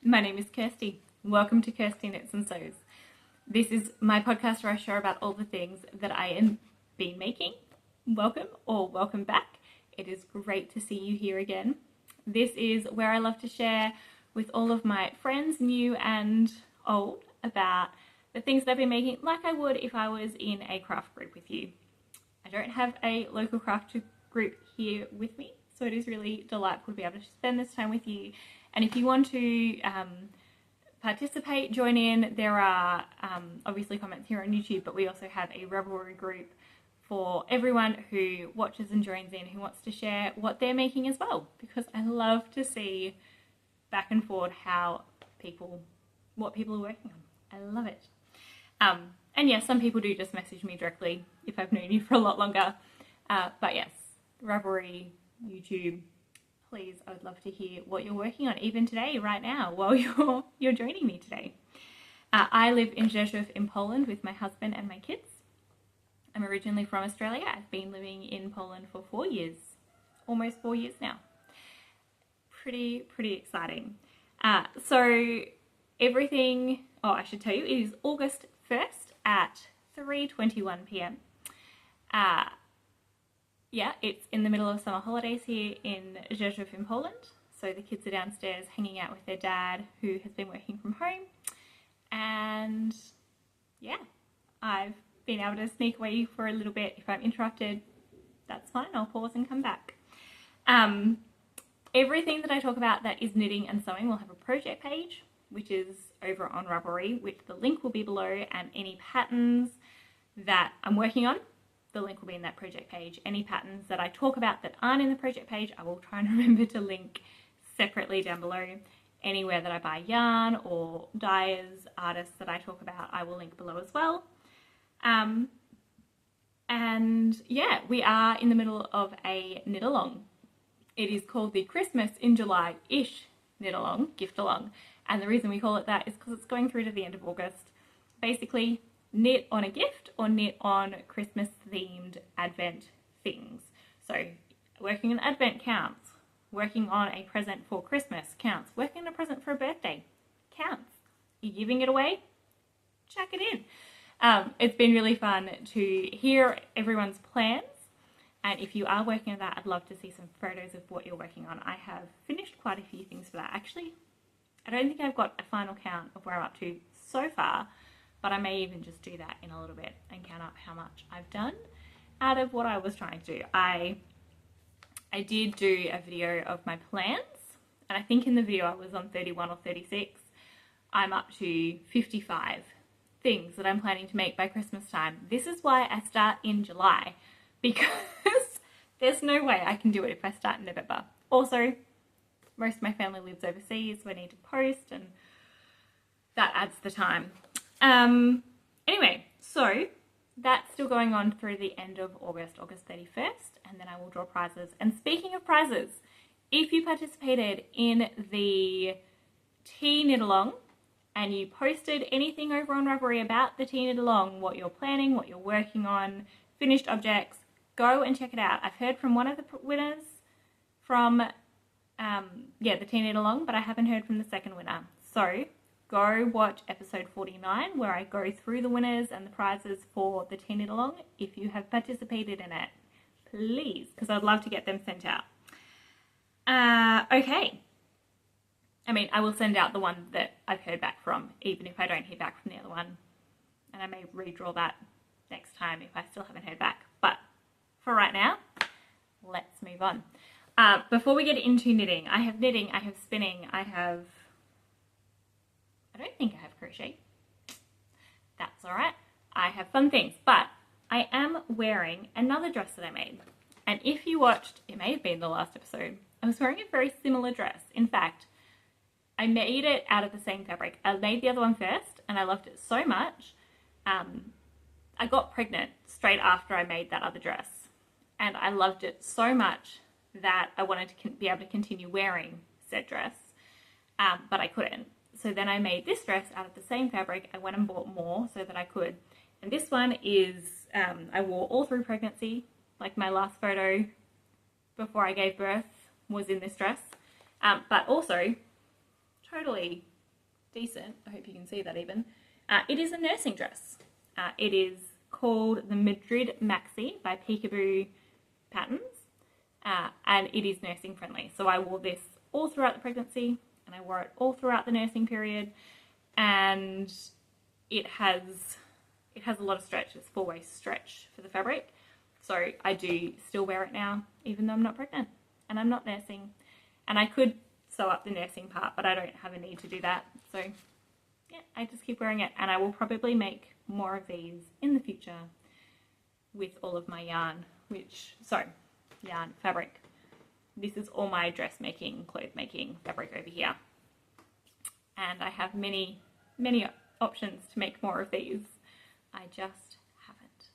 My name is Kirsty. Welcome to Kirsty Knits and Sews. This is my podcast where I share about all the things that I have been making. Welcome or welcome back. It is great to see you here again. This is where I love to share with all of my friends, new and old, about the things that I've been making like I would if I was in a craft group with you. I don't have a local craft group here with me, so it is really delightful to be able to spend this time with you. And if you want to participate, join in, there are obviously comments here on YouTube, but we also have a Ravelry group for everyone who watches and joins in, who wants to share what they're making as well, because I love to see back and forward what people are working on. I love it. And yes, some people do just message me directly if I've known you for a lot longer. But yes, Ravelry, YouTube, please, I would love to hear what you're working on, even today, right now, while you're joining me today. I live in Rzeszów in Poland with my husband and my kids. I'm originally from Australia. I've been living in Poland for 4 years, almost 4 years now. Pretty exciting. So everything, I should tell you, it is August 1st at 3:21 p.m. Yeah, it's in the middle of summer holidays here in Rzeszów in Poland. So the kids are downstairs hanging out with their dad, who has been working from home. And yeah, I've been able to sneak away for a little bit. If I'm interrupted, that's fine. I'll pause and come back. Everything that I talk about that is knitting and sewing will have a project page, which is over on Ravelry, which the link will be below, and any patterns that I'm working on, the link will be in that project page. Any patterns that I talk about that aren't in the project page, I will try and remember to link separately down below. Anywhere that I buy yarn or dyers, artists that I talk about, I will link below as well. And yeah, we are in the middle of a knit along. It is called the Christmas in July-ish knit along, gift along. And the reason we call it that is because it's going through to the end of August. Basically, knit on a gift or knit on Christmas themed Advent things. So working on Advent counts, working on a present for Christmas counts, working on a present for a birthday counts. You're giving it away? Chuck it in. It's been really fun to hear everyone's plans. And if you are working on that, I'd love to see some photos of what you're working on. I have finished quite a few things for that. Actually, I don't think I've got a final count of where I'm up to so far, but I may even just do that in a little bit and count up how much I've done out of what I was trying to do. I did do a video of my plans, and I think in the video I was on 31 or 36. I'm up to 55 things that I'm planning to make by Christmas time. This is why I start in July, because there's no way I can do it if I start in November. Also, most of my family lives overseas, so I need to post, and that adds the time. Anyway, so that's still going on through the end of August 31st, and then I will draw prizes. And speaking of prizes, if you participated in the tea knit along and you posted anything over on Ravelry about the tea knit along, what you're planning, what you're working on, finished objects, go and check it out. I've heard from one of the winners from the tea knit along, but I haven't heard from the second winner. So go watch episode 49 where I go through the winners and the prizes for the tea knit along if you have participated in it, please, because I'd love to get them sent out. Okay. I mean, I will send out the one that I've heard back from, even if I don't hear back from the other one. And I may redraw that next time if I still haven't heard back. But for right now, let's move on. Before we get into knitting, I have spinning, I don't think I have crochet. That's all right. I have fun things, but I am wearing another dress that I made. And if you watched, it may have been the last episode, I was wearing a very similar dress. In fact, I made it out of the same fabric. I made the other one first and I loved it so much. I got pregnant straight after I made that other dress, and I loved it so much that I wanted to be able to continue wearing said dress, but I couldn't. So then I made this dress out of the same fabric. I went and bought more so that I could. And this one is, I wore all through pregnancy. Like my last photo before I gave birth was in this dress. But also totally decent. I hope you can see that even. It is a nursing dress. It is called the Madrid Maxi by Peekaboo Patterns, and it is nursing friendly. So I wore this all throughout the pregnancy, and I wore it all throughout the nursing period, and it has a lot of stretch. It's 4-way stretch for the fabric. So I do still wear it now, even though I'm not pregnant and I'm not nursing. And I could sew up the nursing part, but I don't have a need to do that. So yeah, I just keep wearing it, and I will probably make more of these in the future with all of my yarn, yarn fabric. This is all my dressmaking, clothes making fabric over here. And I have many, many options to make more of these. I just haven't.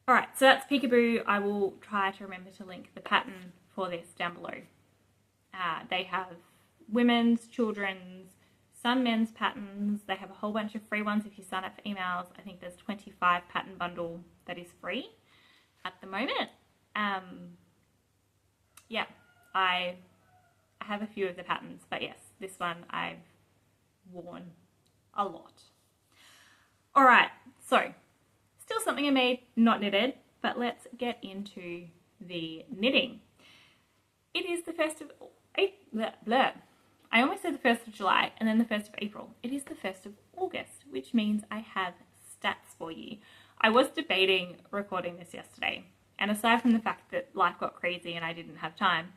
All right, so that's Peekaboo. I will try to remember to link the pattern for this down below. They have women's, children's, some men's patterns. They have a whole bunch of free ones if you sign up for emails. I think there's 25 pattern bundle that is free at the moment. Yeah, I have a few of the patterns, but yes, this one I've worn a lot. All right, so still something I made, not knitted, but let's get into the knitting. It is the 1st of I almost said the 1st of July and then the 1st of April. It is the 1st of August, which means I have stats for you. I was debating recording this yesterday, and aside from the fact that life got crazy and I didn't have time,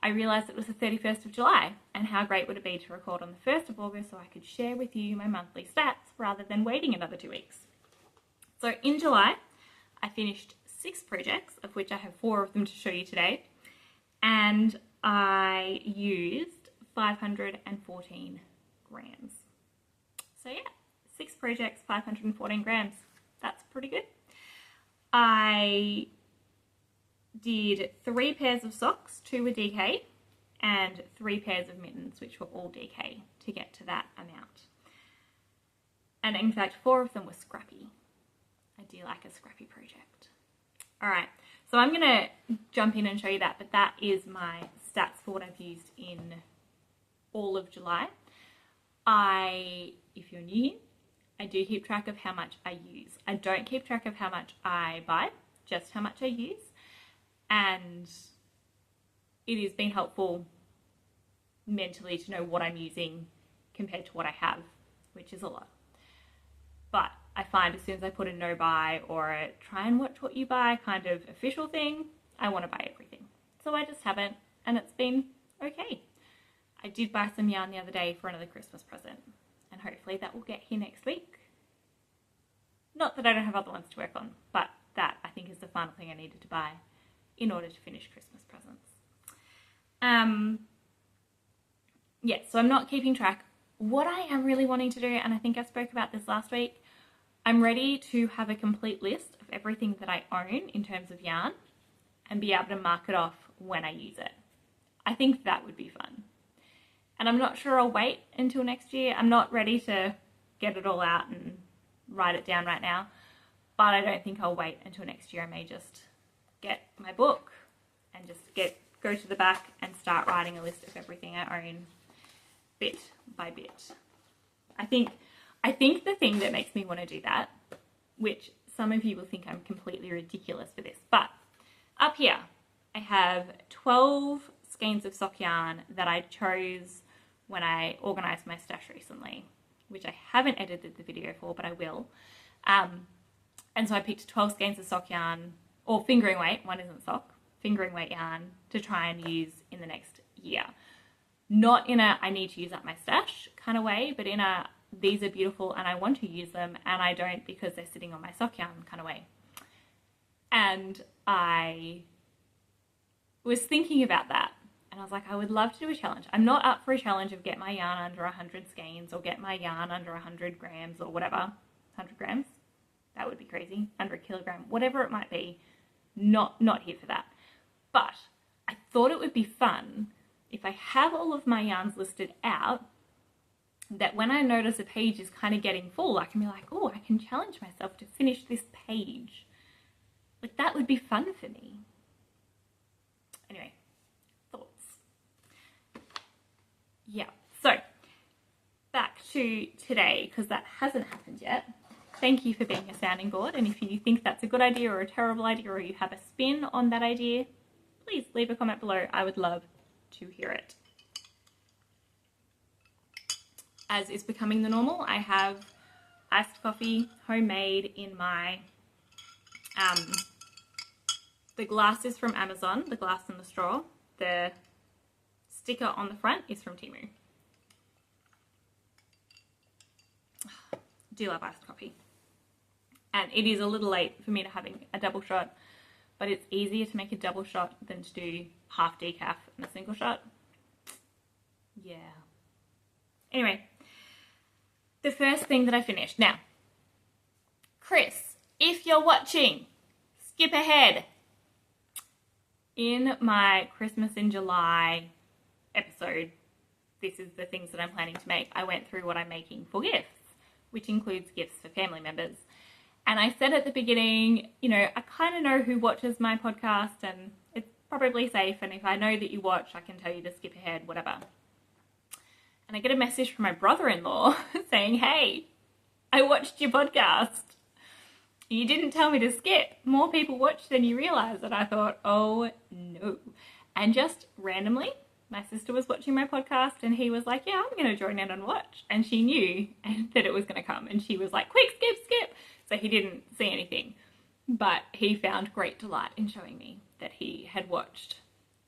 I realised it was the 31st of July, and how great would it be to record on the 1st of August so I could share with you my monthly stats rather than waiting another 2 weeks. So in July, I finished 6 projects, of which I have 4 of them to show you today, and I used 514 grams. So yeah, 6 projects, 514 grams. That's pretty good. I did 3 pairs of socks, 2 were DK, and 3 pairs of mittens, which were all DK, to get to that amount. And in fact, 4 of them were scrappy. I do like a scrappy project. All right, so I'm gonna jump in and show you that, but that is my stats for what I've used in all of July. If you're new, I do keep track of how much I use. I don't keep track of how much I buy, just how much I use. And it has been helpful mentally to know what I'm using compared to what I have, which is a lot. But I find as soon as I put a no buy or a try and watch what you buy kind of official thing, I want to buy everything. So I just haven't, and it's been okay. I did buy some yarn the other day for another Christmas present, and hopefully that will get here next week. Not that I don't have other ones to work on, but that I think is the final thing I needed to buy in order to finish Christmas presents. Yeah, so I'm not keeping track. What I am really wanting to do, and I think I spoke about this last week, I'm ready to have a complete list of everything that I own in terms of yarn and be able to mark it off when I use it. I think that would be fun. And I'm not sure I'll wait until next year. I'm not ready to get it all out and write it down right now, but I don't think I'll wait until next year. I may just get my book and just go to the back and start writing a list of everything I own bit by bit. I think the thing that makes me want to do that, which some of you will think I'm completely ridiculous for this, but up here I have 12 skeins of sock yarn that I chose when I organised my stash recently, which I haven't edited the video for, but I will. And so I picked 12 skeins of sock yarn, or fingering weight, one isn't sock, fingering weight yarn to try and use in the next year. Not in a I need to use up my stash kind of way, but in a these are beautiful and I want to use them and I don't because they're sitting on my sock yarn kind of way. And I was thinking about that and I was like, I would love to do a challenge. I'm not up for a challenge of get my yarn under 100 skeins or get my yarn under 100 grams or whatever. 100 grams? That would be crazy. Under a kilogram, whatever it might be. Not here for that. But I thought it would be fun if I have all of my yarns listed out, that when I notice a page is kind of getting full, I can be like, oh, I can challenge myself to finish this page. Like, that would be fun for me. Anyway, thoughts. Yeah, so to today, because that hasn't happened yet, thank you for being a sounding board. And if you think that's a good idea or a terrible idea, or you have a spin on that idea, please leave a comment below. I would love to hear it. As is becoming the normal, I have iced coffee, homemade, in my, the glass is from Amazon, the glass and the straw. The sticker on the front is from Temu. Do love iced coffee. And it is a little late for me to having a double shot, but it's easier to make a double shot than to do half decaf and a single shot. Yeah. Anyway, the first thing that I finished. Now, Chris, if you're watching, skip ahead. In my Christmas in July episode, this is the things that I'm planning to make. I went through what I'm making for gifts, which includes gifts for family members. And I said at the beginning, you know, I kind of know who watches my podcast and it's probably safe. And if I know that you watch, I can tell you to skip ahead, whatever. And I get a message from my brother-in-law saying, hey, I watched your podcast. You didn't tell me to skip. More people watch than you realize. And I thought, oh no. And just randomly, my sister was watching my podcast and he was like, yeah, I'm going to join in and watch. And she knew that it was going to come. And she was like, quick, skip. So he didn't see anything. But he found great delight in showing me that he had watched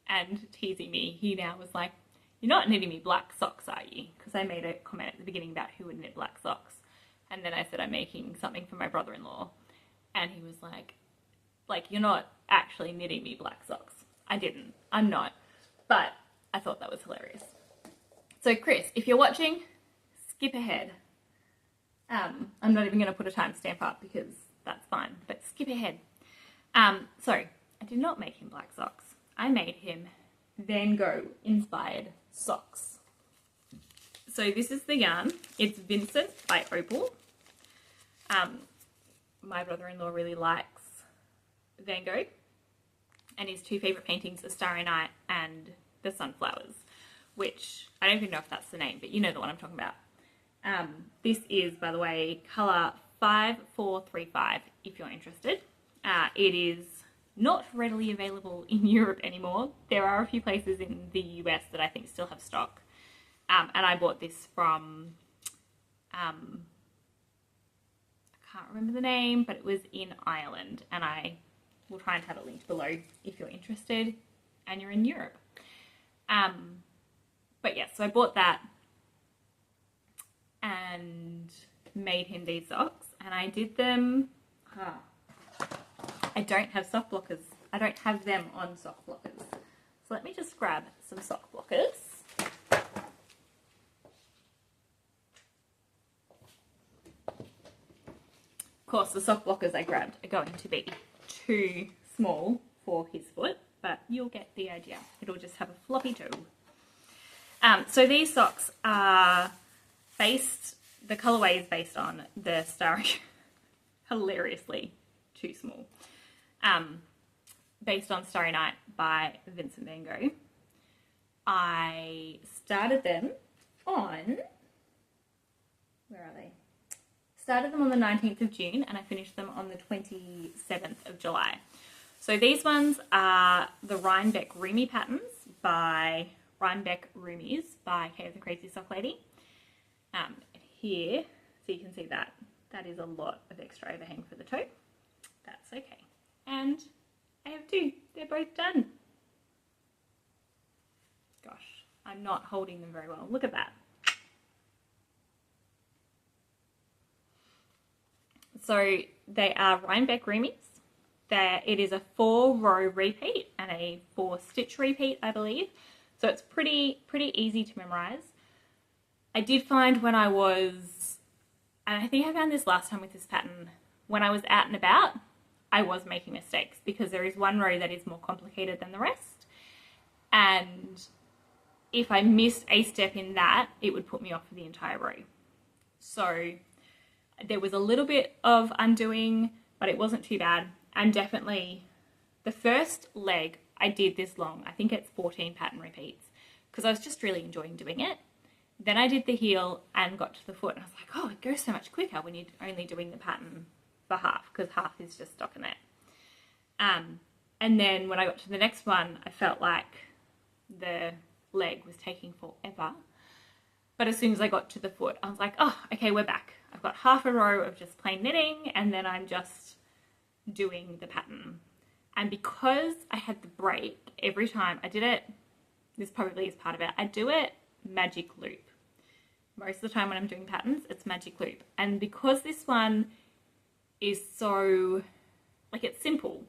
and teasing me. He now was like, you're not knitting me black socks, are you? Because I made a comment at the beginning about who would knit black socks. And then I said, I'm making something for my brother-in-law. And he was like, you're not actually knitting me black socks. I didn't. I'm not. But I thought that was hilarious. So Chris, if you're watching, skip ahead. I'm not even going to put a timestamp up because that's fine. But skip ahead. So I did not make him black socks. I made him Van Gogh inspired socks. So this is the yarn. It's Vincent by Opal. My brother-in-law really likes Van Gogh, and his two favourite paintings are Starry Night and the Sunflowers, which I don't even know if that's the name, but you know the one I'm talking about. This is, by the way, colour 5435 if you're interested. It is not readily available in Europe anymore. There are a few places in the US that I think still have stock. And I bought this from, I can't remember the name, but it was in Ireland. And I will try and have it linked below if you're interested and you're in Europe. But yes, so I bought that and made him these socks. And I did them, I don't have sock blockers. I don't have them on sock blockers. So let me just grab some sock blockers. Of course, the sock blockers I grabbed are going to be too small for his foot, but you'll get the idea. It'll just have a floppy toe. So these socks are based, the colourway is based on the Starry, hilariously too small, based on Starry Night by Vincent van Gogh. I started them on, where are they? Started them on the 19th of June and I finished them on the 27th of July. So these ones are the Rhinebeck Roomy patterns by Rhinebeck Roomies by Kayla the Crazy Sock Lady. Here, so you can see that is a lot of extra overhang for the toe. That's okay. And I have two. They're both done. Gosh, I'm not holding them very well. Look at that. So they are Rhinebeck Roomies. It is a 4-row repeat and a 4-stitch repeat, I believe. So it's pretty easy to memorize. I did find when I was, and I think I found this last time with this pattern, when I was out and about, I was making mistakes because there is one row that is more complicated than the rest. And if I missed a step in that, it would put me off for the entire row. So there was a little bit of undoing, but it wasn't too bad. And definitely the first leg I did this long. I think it's 14 pattern repeats because I was just really enjoying doing it. Then I did the heel and got to the foot, and I was like, oh, it goes so much quicker when you're only doing the pattern for half, because half is just stockinette. And then when I got to the next one, I felt like the leg was taking forever. But as soon as I got to the foot, I was like, oh, okay, we're back. I've got half a row of just plain knitting, and then I'm just doing the pattern. And because I had the break every time I did it, this probably is part of it, I do it magic loop. Most of the time when I'm doing patterns, it's magic loop. And because this one is so, like, it's simple,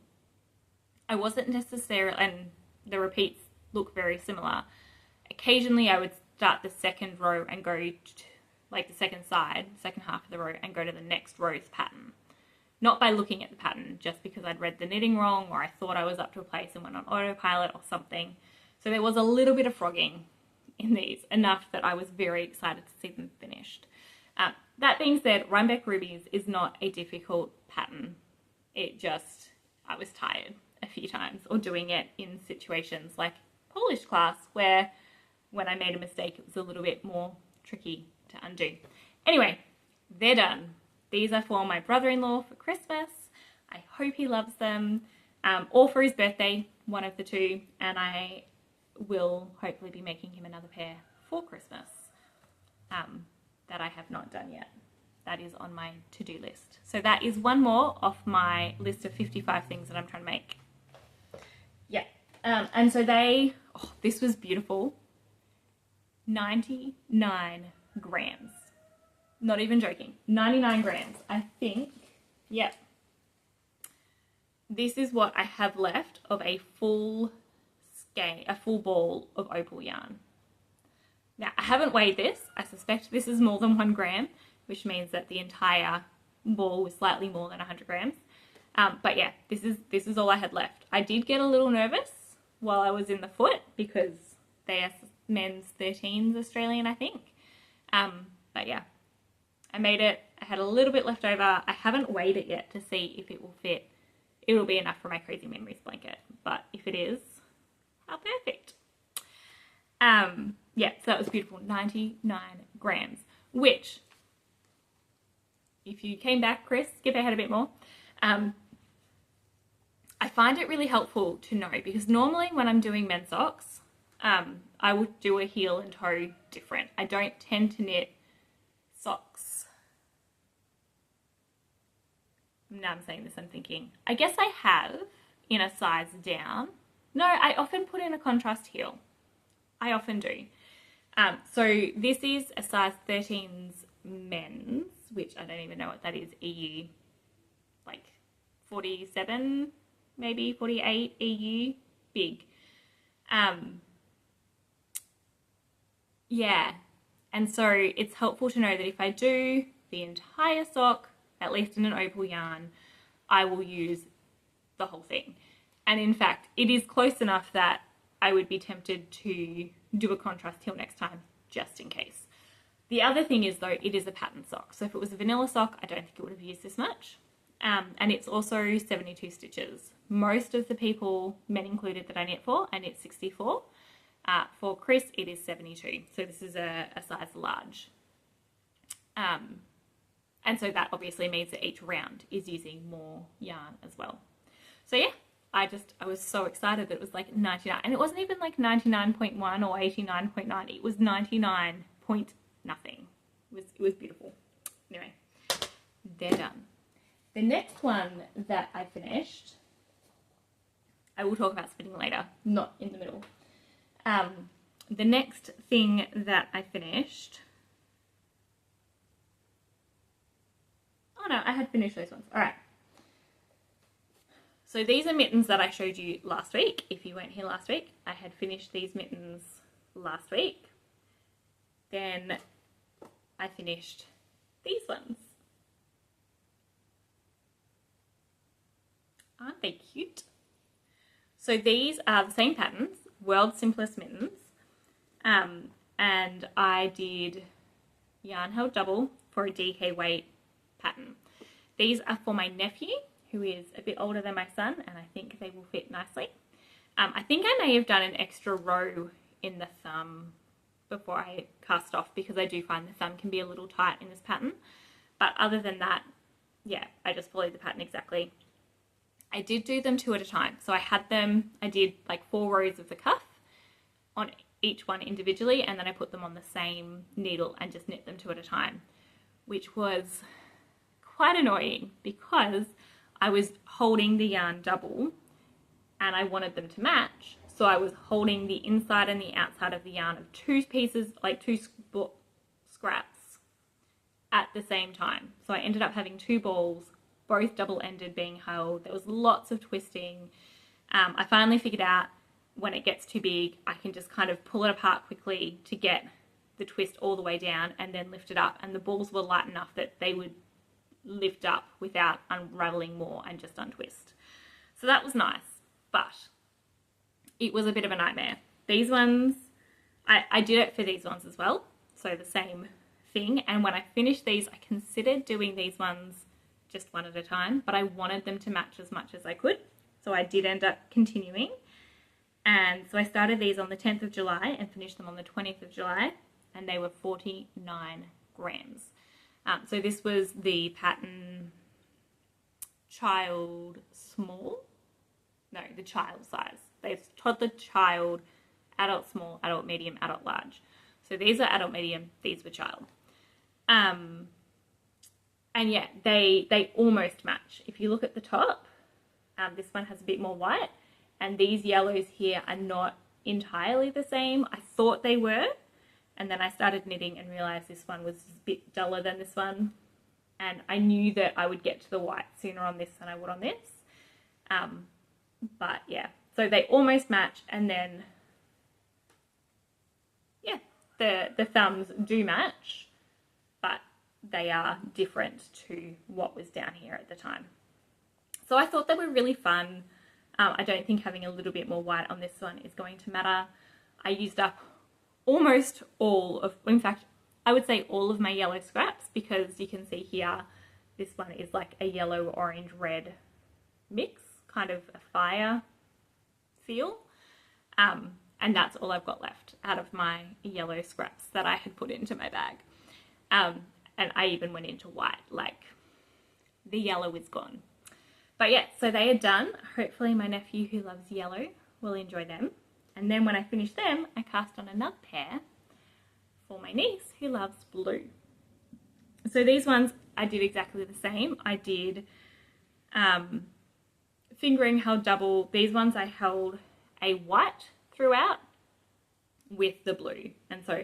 I wasn't necessarily, and the repeats look very similar. Occasionally I would start the second row and go to, like, the second side, second half of the row, and go to the next row's pattern. Not by looking at the pattern, just because I'd read the knitting wrong, or I thought I was up to a place and went on autopilot or something. So there was a little bit of frogging in these, enough that I was very excited to see them finished. That being said, Rhinebeck Rubies is not a difficult pattern. It just, I was tired a few times, or doing it in situations like Polish class, where when I made a mistake, it was a little bit more tricky to undo. Anyway, they're done. These are for my brother-in-law for Christmas. I hope he loves them, or for his birthday, one of the two, and I will hopefully be making him another pair for Christmas that I have not done yet. That is on my to-do list. So that is one more off my list of 55 things that I'm trying to make. Yeah, and so they, oh, this was beautiful, 99 grams. Not even joking, 99 grams. I think, yep. This is what I have left of a full ball of opal yarn. Now, I haven't weighed this. I suspect this is more than 1 gram, which means that the entire ball was slightly more than 100 grams. But yeah, this is all I had left. I did get a little nervous while I was in the foot, because they are men's 13s Australian, I think. But yeah, I made it. I had a little bit left over. I haven't weighed it yet to see if it will fit. It will be enough for my Crazy Memories blanket, but if it is, how perfect. Yeah, so that was beautiful, 99 grams, which, if you came back, Chris, skip ahead a bit more, I find it really helpful to know, because normally when I'm doing men's socks, I would do a heel and toe different. I don't tend to knit socks. Now I'm saying this, I'm thinking, I guess I have in a size down. No, I often put in a contrast heel. I often do. So this is a size 13's men's, which I don't even know what that is, EU, like 47, maybe 48 EU, big. Yeah, and so it's helpful to know that if I do the entire sock, at least in an opal yarn, I will use the whole thing. And in fact, it is close enough that I would be tempted to do a contrast heel next time, just in case. The other thing is, though, it is a pattern sock. So if it was a vanilla sock, I don't think it would have used this much. And it's also 72 stitches. Most of the people, men included, that I knit for, I knit 64. For Chris, it is 72. So this is a size large. And so that obviously means that each round is using more yarn as well. So yeah, I was so excited that it was like 99, and it wasn't even like 99.1 or 89.9. It was 99 point nothing. It was beautiful. Anyway, they're done. The next one that I finished, I will talk about spinning later, not in the middle. The next thing that I finished, oh no, I had finished those ones. All right. So these are mittens that I showed you last week. If you weren't here last week, I had finished these mittens last week. Then I finished these ones. Aren't they cute? So these are the same patterns, World's Simplest Mittens. And I did yarn held double for a DK weight pattern. These are for my nephew, who is a bit older than my son, and I think they will fit nicely. I think I may have done an extra row in the thumb before I cast off, because I do find the thumb can be a little tight in this pattern. But other than that, yeah, I just followed the pattern exactly. I did do them 2 at a time. So I did like 4 rows of the cuff on each one individually, and then I put them on the same needle and just knit them 2 at a time, which was quite annoying because I was holding the yarn double and I wanted them to match. So I was holding the inside and the outside of the yarn of 2 pieces, like 2 scraps at the same time. So I ended up having 2 balls, both double-ended being held. There was lots of twisting. I finally figured out when it gets too big, I can just kind of pull it apart quickly to get the twist all the way down and then lift it up. And the balls were light enough that they would lift up without unraveling more and just untwist. So that was nice, but it was a bit of a nightmare. These ones, I did it for these ones as well. So the same thing. And when I finished these, I considered doing these ones just 1 at a time, but I wanted them to match as much as I could. So I did end up continuing. And so I started these on the 10th of July and finished them on the 20th of July, and they were 49 grams. So this was the pattern child small. No, the child size. They've toddler, child, adult small, adult medium, adult large. So these are adult medium, these were child. And yeah, they almost match. If you look at the top, this one has a bit more white, and these yellows here are not entirely the same. I thought they were, and then I started knitting and realized this one was a bit duller than this one, and I knew that I would get to the white sooner on this than I would on this. But yeah, so they almost match, and then yeah, the thumbs do match, but they are different to what was down here at the time. So I thought they were really fun. I don't think having a little bit more white on this one is going to matter. I used up almost all of, in fact, I would say all of my yellow scraps, because you can see here, this one is like a yellow, orange, red mix, kind of a fire feel. And that's all I've got left out of my yellow scraps that I had put into my bag. And I even went into white, like the yellow is gone. But yeah, so they are done. Hopefully my nephew who loves yellow will enjoy them. And then when I finish them, I cast on another pair for my niece who loves blue. So these ones I did exactly the same. I did fingering held double. These ones I held a white throughout with the blue. And so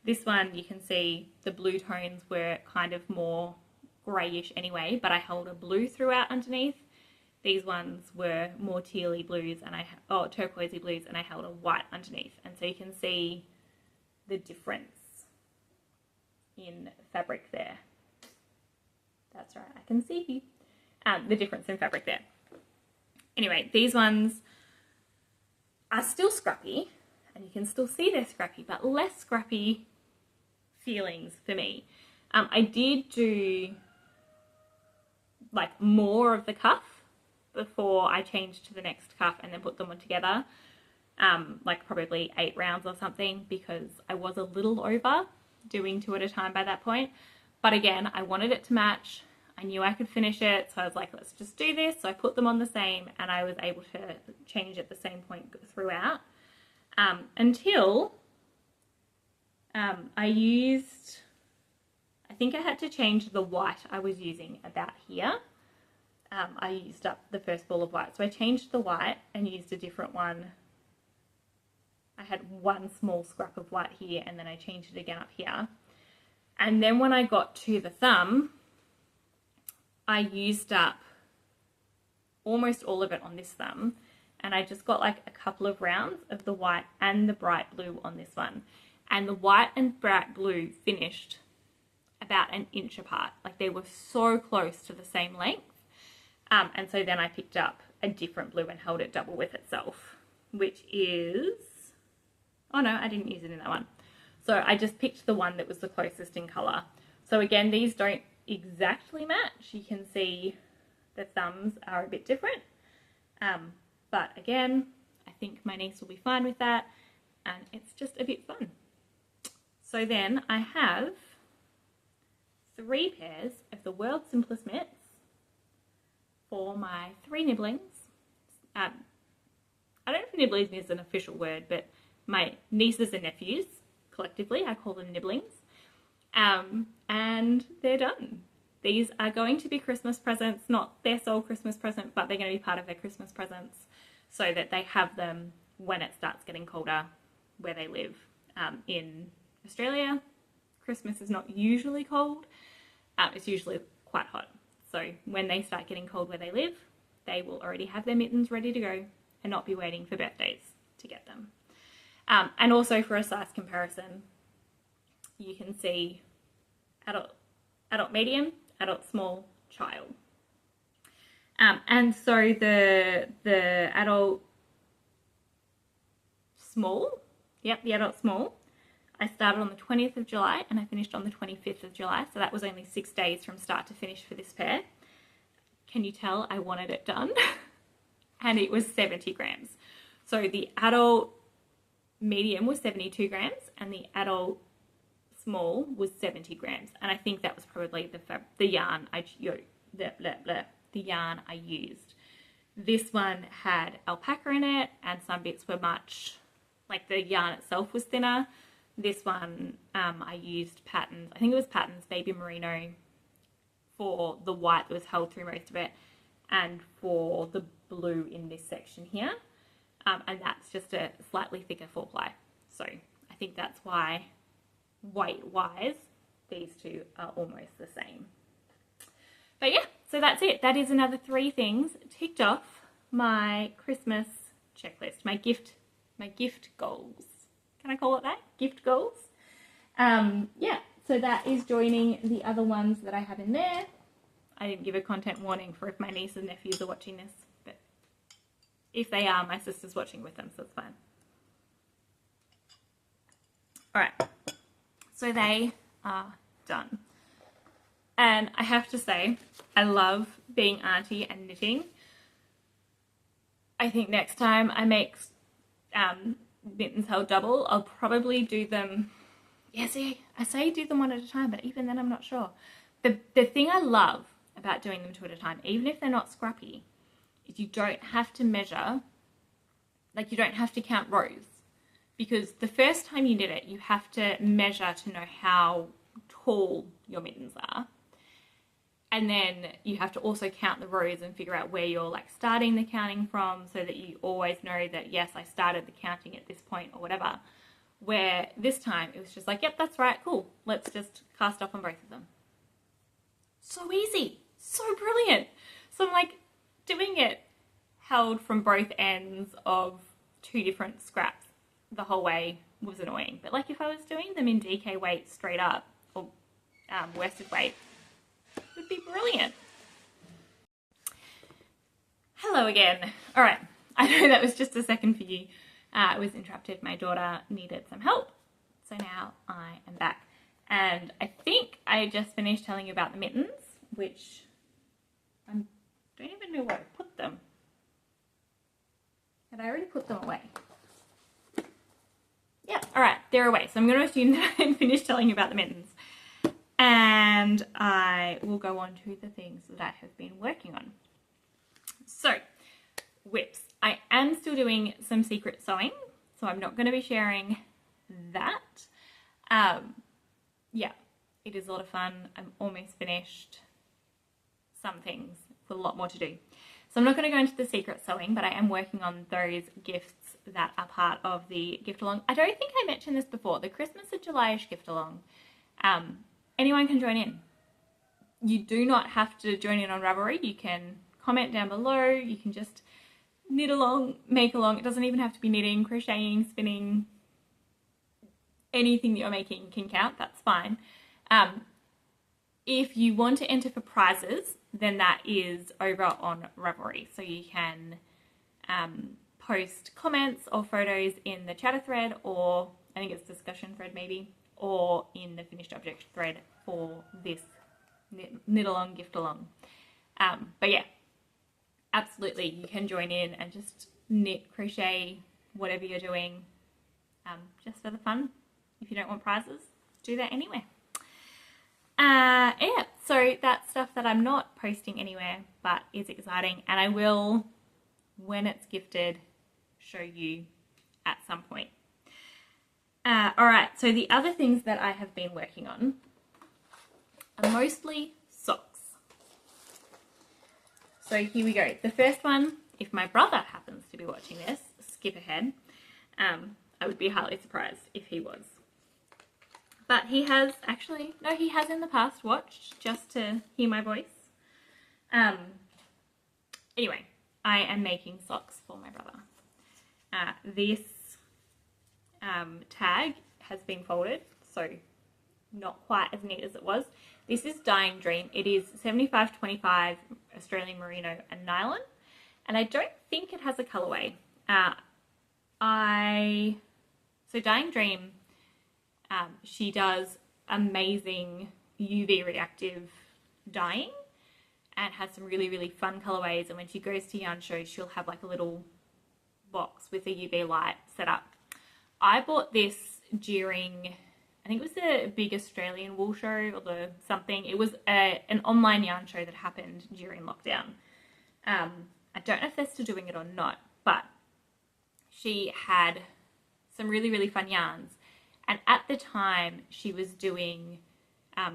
this one you can see the blue tones were kind of more greyish anyway, but I held a blue throughout underneath. These ones were more tealy blues and turquoisey blues, and I held a white underneath. And so you can see the difference in fabric there. That's right, I can see the difference in fabric there. Anyway, these ones are still scrappy, and you can still see they're scrappy, but less scrappy feelings for me. I did do like more of the cuff before I changed to the next cuff and then put them on together, like probably 8 rounds or something, because I was a little over doing 2 at a time by that point. But again, I wanted it to match. I knew I could finish it, so I was like, let's just do this. So I put them on the same, and I was able to change at the same point throughout, until I used, I think I had to change the white I was using about here. I used up the first ball of white, so I changed the white and used a different one. I had one small scrap of white here, and then I changed it again up here. And then when I got to the thumb, I used up almost all of it on this thumb, and I just got like a couple of rounds of the white and the bright blue on this one. And the white and bright blue finished about an inch apart. Like they were so close to the same length. And so then I picked up a different blue and held it double with itself, which is, oh no, I didn't use it in that one. So I just picked the one that was the closest in colour. So again, these don't exactly match. You can see the thumbs are a bit different. But again, I think my niece will be fine with that. And it's just a bit fun. So then I have 3 pairs of the world's simplest mitts for my 3 nibblings. I don't know if nibblings is an official word, but my nieces and nephews, collectively, I call them nibblings. And they're done. These are going to be Christmas presents, not their sole Christmas present, but they're going to be part of their Christmas presents so that they have them when it starts getting colder where they live. In Australia, Christmas is not usually cold. It's usually quite hot. So when they start getting cold where they live, they will already have their mittens ready to go and not be waiting for birthdays to get them. And also for a size comparison, you can see adult medium, adult small, child. And so the adult small, the adult small, I started on the 20th of July and I finished on the 25th of July. So that was only 6 days from start to finish for this pair. Can you tell I wanted it done? And it was 70 grams. So the adult medium was 72 grams and the adult small was 70 grams. And I think that was probably the yarn the yarn I used. This one had alpaca in it and some bits were much, like the yarn itself was thinner. This one I used Patterns, I think it was Patterns Baby Merino for the white that was held through most of it and for the blue in this section here. And that's just a slightly thicker 4-ply. So I think that's why weight-wise these two are almost the same. But yeah, so that's it. That is another 3 things ticked off my Christmas checklist, my gift goals. Can I call it that? Gift goals. Yeah, so that is joining the other ones that I have in there. I didn't give a content warning for if my nieces and nephews are watching this, but if they are, my sister's watching with them, so it's fine. All right, so they are done. And I have to say, I love being auntie and knitting. I think next time I make mittens held double, I'll probably do them, I say do them one at a time, but even then I'm not sure. The thing I love about doing them 2 at a time, even if they're not scrappy, is you don't have to measure, like you don't have to count rows, because the first time you knit it, you have to measure to know how tall your mittens are. And then you have to also count the rows and figure out where you're like starting the counting from so that you always know that, yes, I started the counting at this point or whatever. Where this time it was just like, yep, that's right, cool. Let's just cast off on both of them. So easy, so brilliant. So I'm like doing it held from both ends of 2 different scraps the whole way was annoying. But like if I was doing them in DK weight straight up or worsted weight, would be brilliant. Hello again. All right, I know that was just a second for you. I was interrupted. My daughter needed some help. So now I am back. And I think I just finished telling you about the mittens, which I don't even know where I put them. Had I already put them away? Yeah, all right, they're away. So I'm going to assume that I'm finished telling you about the mittens. And I will go on to the things that I have been working on. So, whips. I am still doing some secret sewing, so I'm not going to be sharing that. Yeah, it is a lot of fun. I'm almost finished. Some things, with a lot more to do. So I'm not going to go into the secret sewing, but I am working on those gifts that are part of the gift along. I don't think I mentioned this before, the Christmas of July-ish gift along. Anyone can join in. You do not have to join in on Ravelry. You can comment down below. You can just knit along, make along. It doesn't even have to be knitting, crocheting, spinning. Anything that you're making can count. That's fine. If you want to enter for prizes, then that is over on Ravelry. So you can post comments or photos in the chatter thread, or I think it's discussion thread maybe, or in the finished object thread for this knit along, gift along. But yeah, absolutely, you can join in and just knit, crochet, whatever you're doing, just for the fun. If you don't want prizes, do that anywhere. Yeah, so that's stuff that I'm not posting anywhere but is exciting, and I will, when it's gifted, show you at some point. Alright, so the other things that I have been working on are mostly socks. So here we go. The first one, if my brother happens to be watching this, skip ahead. I would be highly surprised if he was. But he has actually, no, he has in the past watched just to hear my voice. Anyway, I am making socks for my brother. This tag has been folded, so not quite as neat as it was. This is Dying Dream. It is 75/25 Australian merino and nylon, and I don't think it has a colorway. So Dying Dream, she does amazing UV reactive dyeing and has some really, really fun colorways, and when she goes to yarn shows, she'll have like a little box with a UV light set up. I bought this during, I think it was the big Australian wool show or the something. It was an online yarn show that happened during lockdown. I don't know if they're still doing it or not, but she had some really, really fun yarns. And at the time she was doing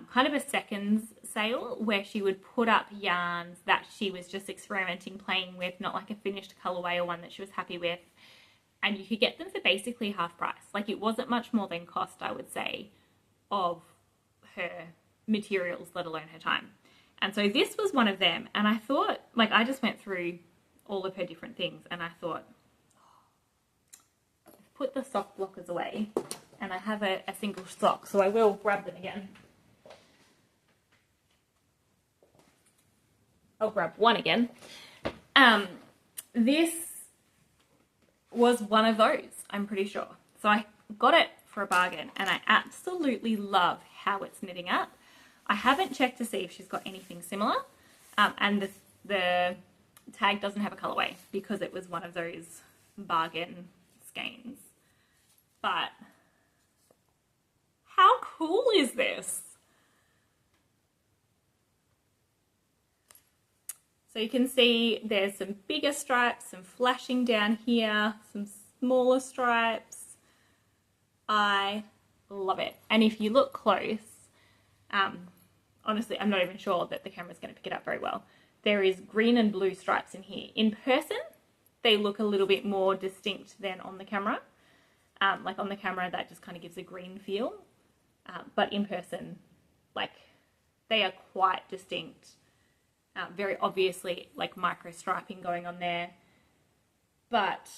kind of a seconds sale where she would put up yarns that she was just experimenting, playing with, not like a finished colorway or one that she was happy with. And you could get them for basically half price. Like, it wasn't much more than cost, I would say, of her materials, let alone her time. And so this was one of them. And I thought, like, I just went through all of her different things and I thought, I've put the sock blockers away and I have a single sock, so I will grab them again. I'll grab one again. This was one of those, I'm pretty sure. So I got it for a bargain and I absolutely love how it's knitting up. I haven't checked to see if she's got anything similar, and the tag doesn't have a colorway because it was one of those bargain skeins. But how cool is this? So you can see there's some bigger stripes, some flashing down here, some smaller stripes. I love it. And if you look close, honestly, I'm not even sure that the camera's going to pick it up very well. There is green and blue stripes in here. In person, they look a little bit more distinct than on the camera. Like on the camera, that just kind of gives a green feel. But in person, like, they are quite distinct. Very obviously like micro striping going on there, but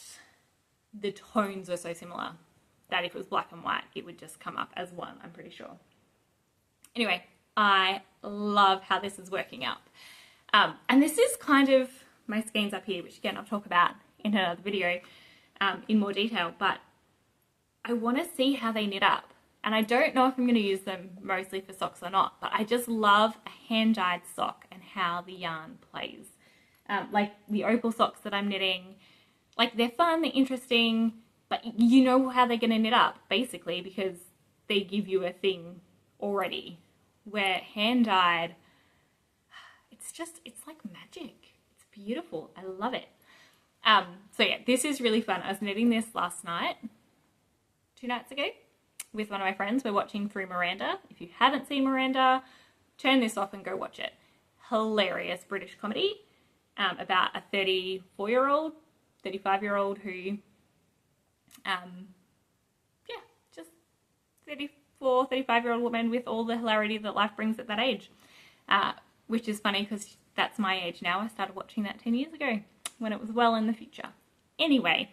the tones are so similar that if it was black and white it would just come up as one, I'm pretty sure. Anyway, I love how this is working out, and this is kind of my skeins up here, which again I'll talk about in another video in more detail, but I want to see how they knit up. And I don't know if I'm going to use them mostly for socks or not, but I just love a hand-dyed sock and how the yarn plays. Like the opal socks that I'm knitting, like they're fun, they're interesting, but you know how they're going to knit up, basically, because they give you a thing already. Where hand-dyed, it's like magic. It's beautiful. I love it. So yeah, this is really fun. I was knitting this last night, 2 nights ago, with one of my friends. We're watching through Miranda. If you haven't seen Miranda, turn this off and go watch it. Hilarious British comedy about a 34-year-old, 35-year-old who, just 34, 35-year-old woman with all the hilarity that life brings at that age, which is funny because that's my age now. I started watching that 10 years ago when it was well in the future. Anyway,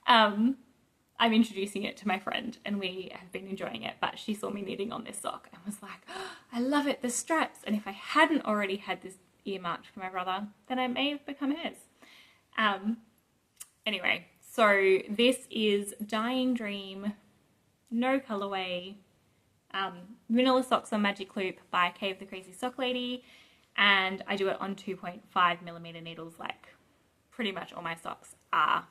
I'm introducing it to my friend and we have been enjoying it, but she saw me knitting on this sock and was like, oh, I love it, the stripes. And if I hadn't already had this earmarked for my brother, then I may have become hers. Anyway, so this is Dying Dream, no colorway, vanilla socks on magic loop by Kay the Crazy Sock Lady, and I do it on 2.5mm needles, like pretty much all my socks are.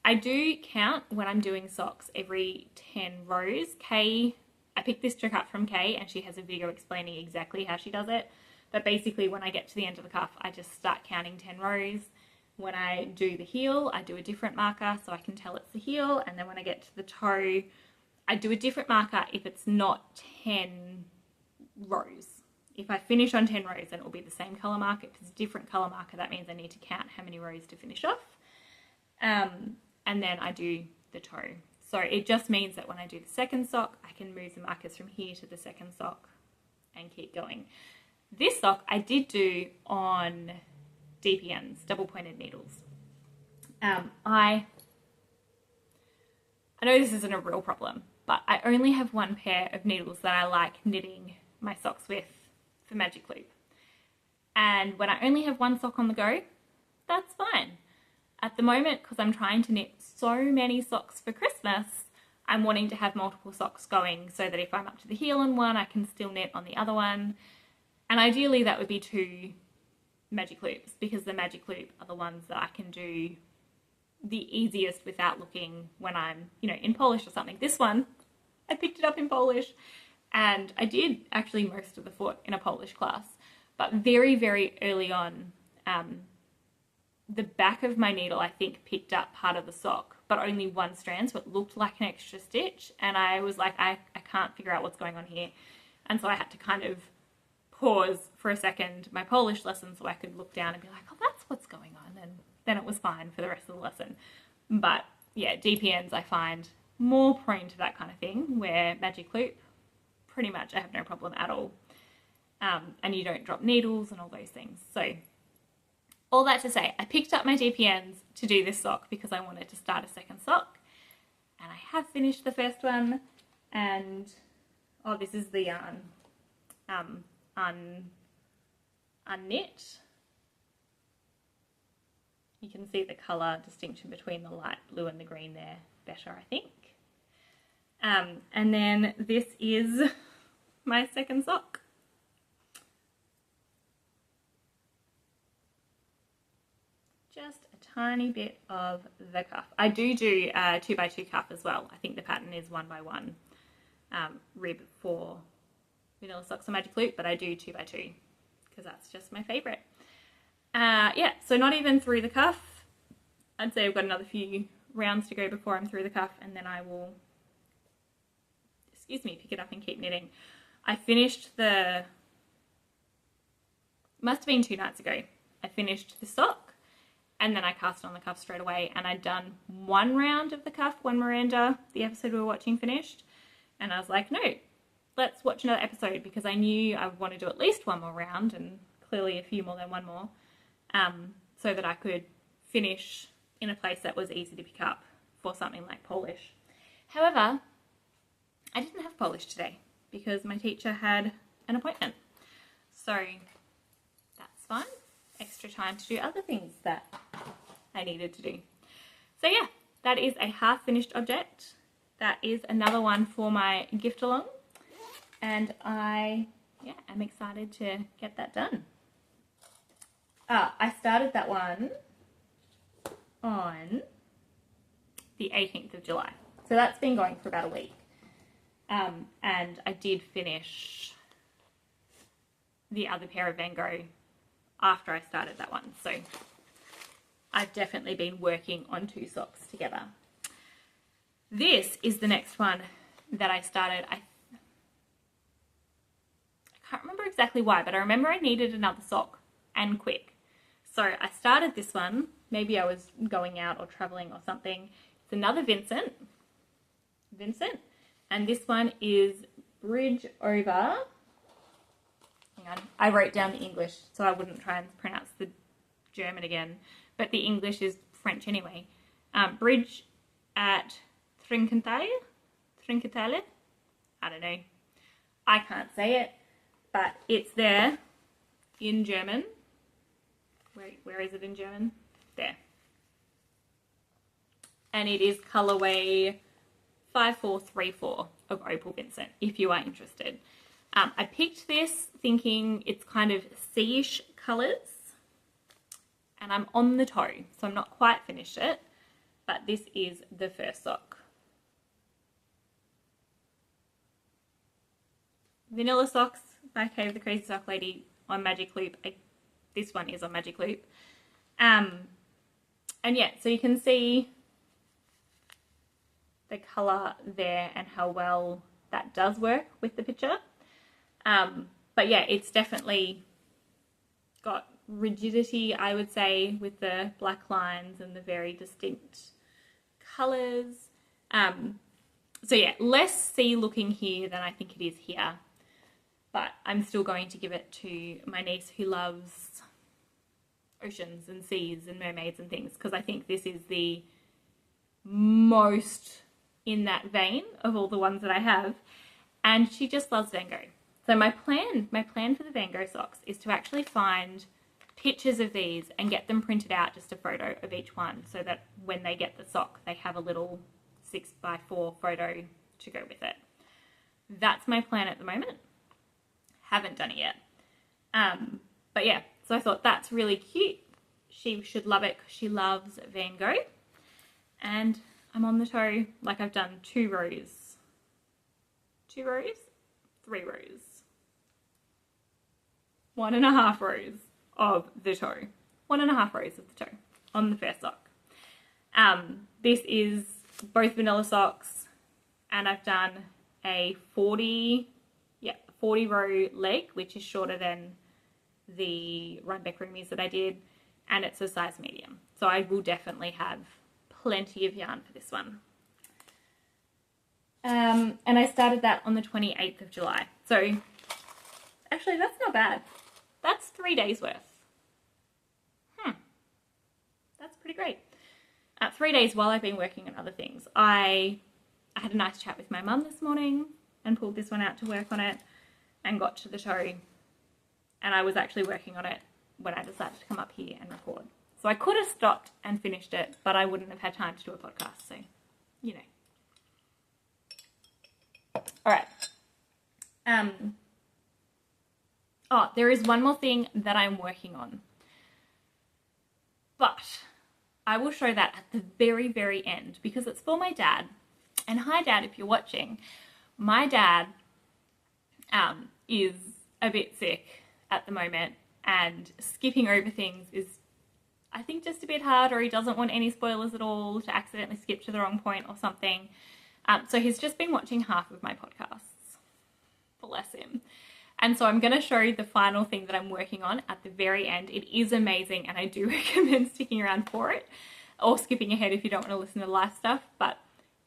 I do count when I'm doing socks every 10 rows. Kay I picked this trick up from Kay, and she has a video explaining exactly how she does it. But basically when I get to the end of the cuff, I just start counting 10 rows. When I do the heel, I do a different marker so I can tell it's the heel. And then when I get to the toe, I do a different marker if it's not 10 rows. If I finish on 10 rows, then it will be the same colour marker. If it's a different colour marker, that means I need to count how many rows to finish off. And then I do the toe. So it just means that when I do the second sock, I can move the markers from here to the second sock and keep going. This sock I did do on DPNs, double pointed needles. I know this isn't a real problem, but I only have one pair of needles that I like knitting my socks with for Magic Loop. And when I only have one sock on the go, that's fine. At the moment, because I'm trying to knit so many socks for Christmas, I'm wanting to have multiple socks going so that if I'm up to the heel on one, I can still knit on the other one. And ideally that would be 2 Magic Loops, because the Magic Loop are the ones that I can do the easiest without looking when I'm, you know, in Polish or something. This one, I picked it up in Polish, and I did actually most of the foot in a Polish class, but very, very early on, the back of my needle, I think, picked up part of the sock, but only one strand, so it looked like an extra stitch, and I was like, I can't figure out what's going on here. And so I had to kind of pause for a second my Polish lesson so I could look down and be like, oh, that's what's going on, and then it was fine for the rest of the lesson. But yeah, DPNs I find more prone to that kind of thing, where Magic Loop, pretty much I have no problem at all. And you don't drop needles and all those things. So all that to say, I picked up my DPNs to do this sock because I wanted to start a second sock, and I have finished the first one. And oh, this is the yarn unknit. You can see the colour distinction between the light blue and the green there better, I think. And then this is my second sock. Just a tiny bit of the cuff. I do a 2x2 cuff as well. I think the pattern is 1x1 rib for vanilla socks on Magic Loop, but I do 2x2 because that's just my favourite. Yeah, so not even through the cuff. I'd say I've got another few rounds to go before I'm through the cuff, and then I will, pick it up and keep knitting. I finished must have been 2 nights ago, I finished the sock, and then I cast on the cuff straight away, and I'd done 1 round of the cuff when Miranda, the episode we were watching, finished, and I was like, no, let's watch another episode, because I knew I would want to do at least 1 more round, and clearly a few more than 1 more, so that I could finish in a place that was easy to pick up for something like Polish. However, I didn't have Polish today because my teacher had an appointment, so that's fine. Extra time to do other things that I needed to do. So yeah, that is a half finished object. That is another one for my gift along, and I am excited to get that done. I started that one on the 18th of July. So that's been going for about a week. And I did finish the other pair of Van Gogh after I started that one. So I've definitely been working on 2 socks together. This is the next one that I started. I can't remember exactly why, but I remember I needed another sock and quick. So I started this one. Maybe I was going out or traveling or something. It's another Vincent. And this one is Bridge Over. Hang on. I wrote down the English so I wouldn't try and pronounce the German again. But the English is French anyway. Bridge at Trinkentale. I don't know. I can't say it. But it's there in German. Where is it in German? There. And it is colourway 5434 of Opal Vincent, if you are interested. I picked this thinking it's kind of sea-ish colours, and I'm on the toe, so I'm not quite finished it, but this is the first sock. Vanilla Socks by Kay the Crazy Sock Lady on Magic Loop. This one is on Magic Loop. And yeah, so you can see the colour there and how well that does work with the picture. But yeah, it's definitely got rigidity, I would say, with the black lines and the very distinct colours. So yeah, less sea looking here than I think it is here. But I'm still going to give it to my niece who loves oceans and seas and mermaids and things, because I think this is the most in that vein of all the ones that I have, and she just loves Van Gogh. So my plan for the Van Gogh socks is to actually find pictures of these and get them printed out, just a photo of each one, so that when they get the sock they have a little 6x4 photo to go with it. That's my plan at the moment. Haven't done it yet. But yeah, so I thought that's really cute. She should love it because she loves Van Gogh. And I'm on the toe, like I've done 3 rows, 1.5 rows of the toe, 1.5 rows of the toe on the first sock. This is both vanilla socks, and I've done a 40 row leg, which is shorter than the Rhinebeck roomies that I did, and it's a size medium. So I will definitely have plenty of yarn for this one. And I started that on the 28th of July. So actually that's not bad. That's 3 days worth. That's pretty great. 3 days while I've been working on other things. I had a nice chat with my mum this morning and pulled this one out to work on it and got to the toe, and I was actually working on it when I decided to come up here and record. So I could have stopped and finished it, but I wouldn't have had time to do a podcast, so you know. Alright. Oh, there is one more thing that I'm working on, but I will show that at the very, very end because it's for my dad. And hi Dad, if you're watching. My dad is a bit sick at the moment, and skipping over things is, I think, just a bit hard, or he doesn't want any spoilers at all, to accidentally skip to the wrong point or something. So he's just been watching half of my podcasts. Bless him. And so I'm going to show you the final thing that I'm working on at the very end. It is amazing, and I do recommend sticking around for it, or skipping ahead if you don't want to listen to live stuff. But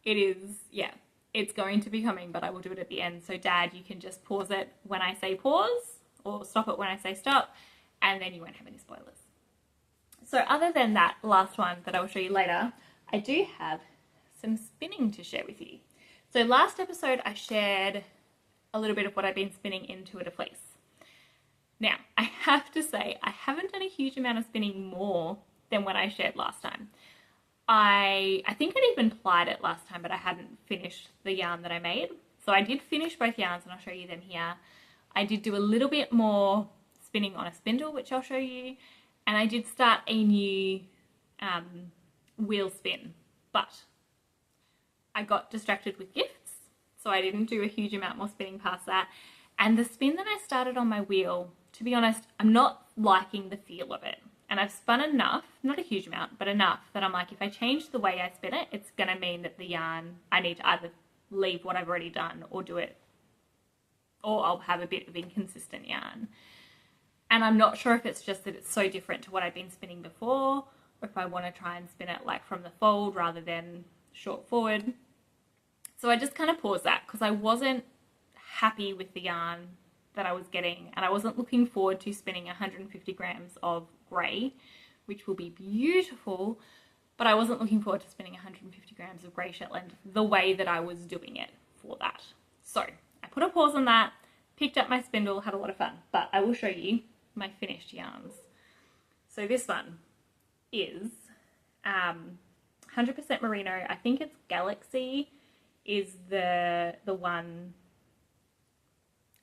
it is, yeah, it's going to be coming, but I will do it at the end. So Dad, you can just pause it when I say pause, or stop it when I say stop, and then you won't have any spoilers. So other than that last one that I will show you later, I do have some spinning to share with you. So last episode I shared a little bit of what I've been spinning into a fleece. Now, I have to say, I haven't done a huge amount of spinning more than what I shared last time. I think I'd even plied it last time, but I hadn't finished the yarn that I made. So I did finish both yarns, and I'll show you them here. I did do a little bit more spinning on a spindle, which I'll show you. And I did start a new wheel spin, but I got distracted with gifts, so I didn't do a huge amount more spinning past that. And the spin that I started on my wheel, to be honest, I'm not liking the feel of it. And I've spun enough, not a huge amount, but enough that I'm like, if I change the way I spin it, it's going to mean that the yarn, I need to either leave what I've already done or do it, or I'll have a bit of inconsistent yarn. And I'm not sure if it's just that it's so different to what I've been spinning before, or if I want to try and spin it like from the fold rather than short forward. So I just kind of paused that because I wasn't happy with the yarn that I was getting, and I wasn't looking forward to spinning 150 grams of grey, which will be beautiful, but I wasn't looking forward to spinning 150 grams of grey Shetland the way that I was doing it for that. So I put a pause on that, picked up my spindle, had a lot of fun, but I will show you my finished yarns. So this one is 100% merino. I think it's Galaxy is the one,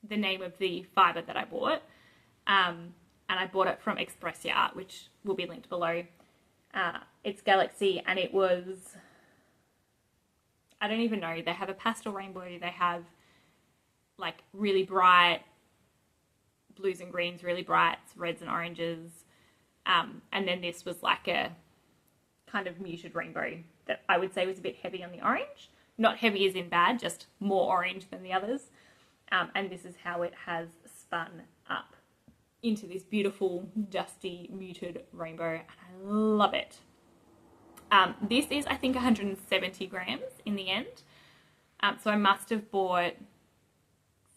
the name of the fibre that I bought. And I bought it from Express Art, which will be linked below. It's Galaxy, and it was, I don't even know, they have a pastel rainbow, they have like really bright blues and greens, really bright reds and oranges. And then this was like a kind of muted rainbow that I would say was a bit heavy on the orange. Not heavy as in bad, just more orange than the others. And this is how it has spun up into this beautiful, dusty, muted rainbow. And I love it. This is, I think, 170 grams in the end. So I must have bought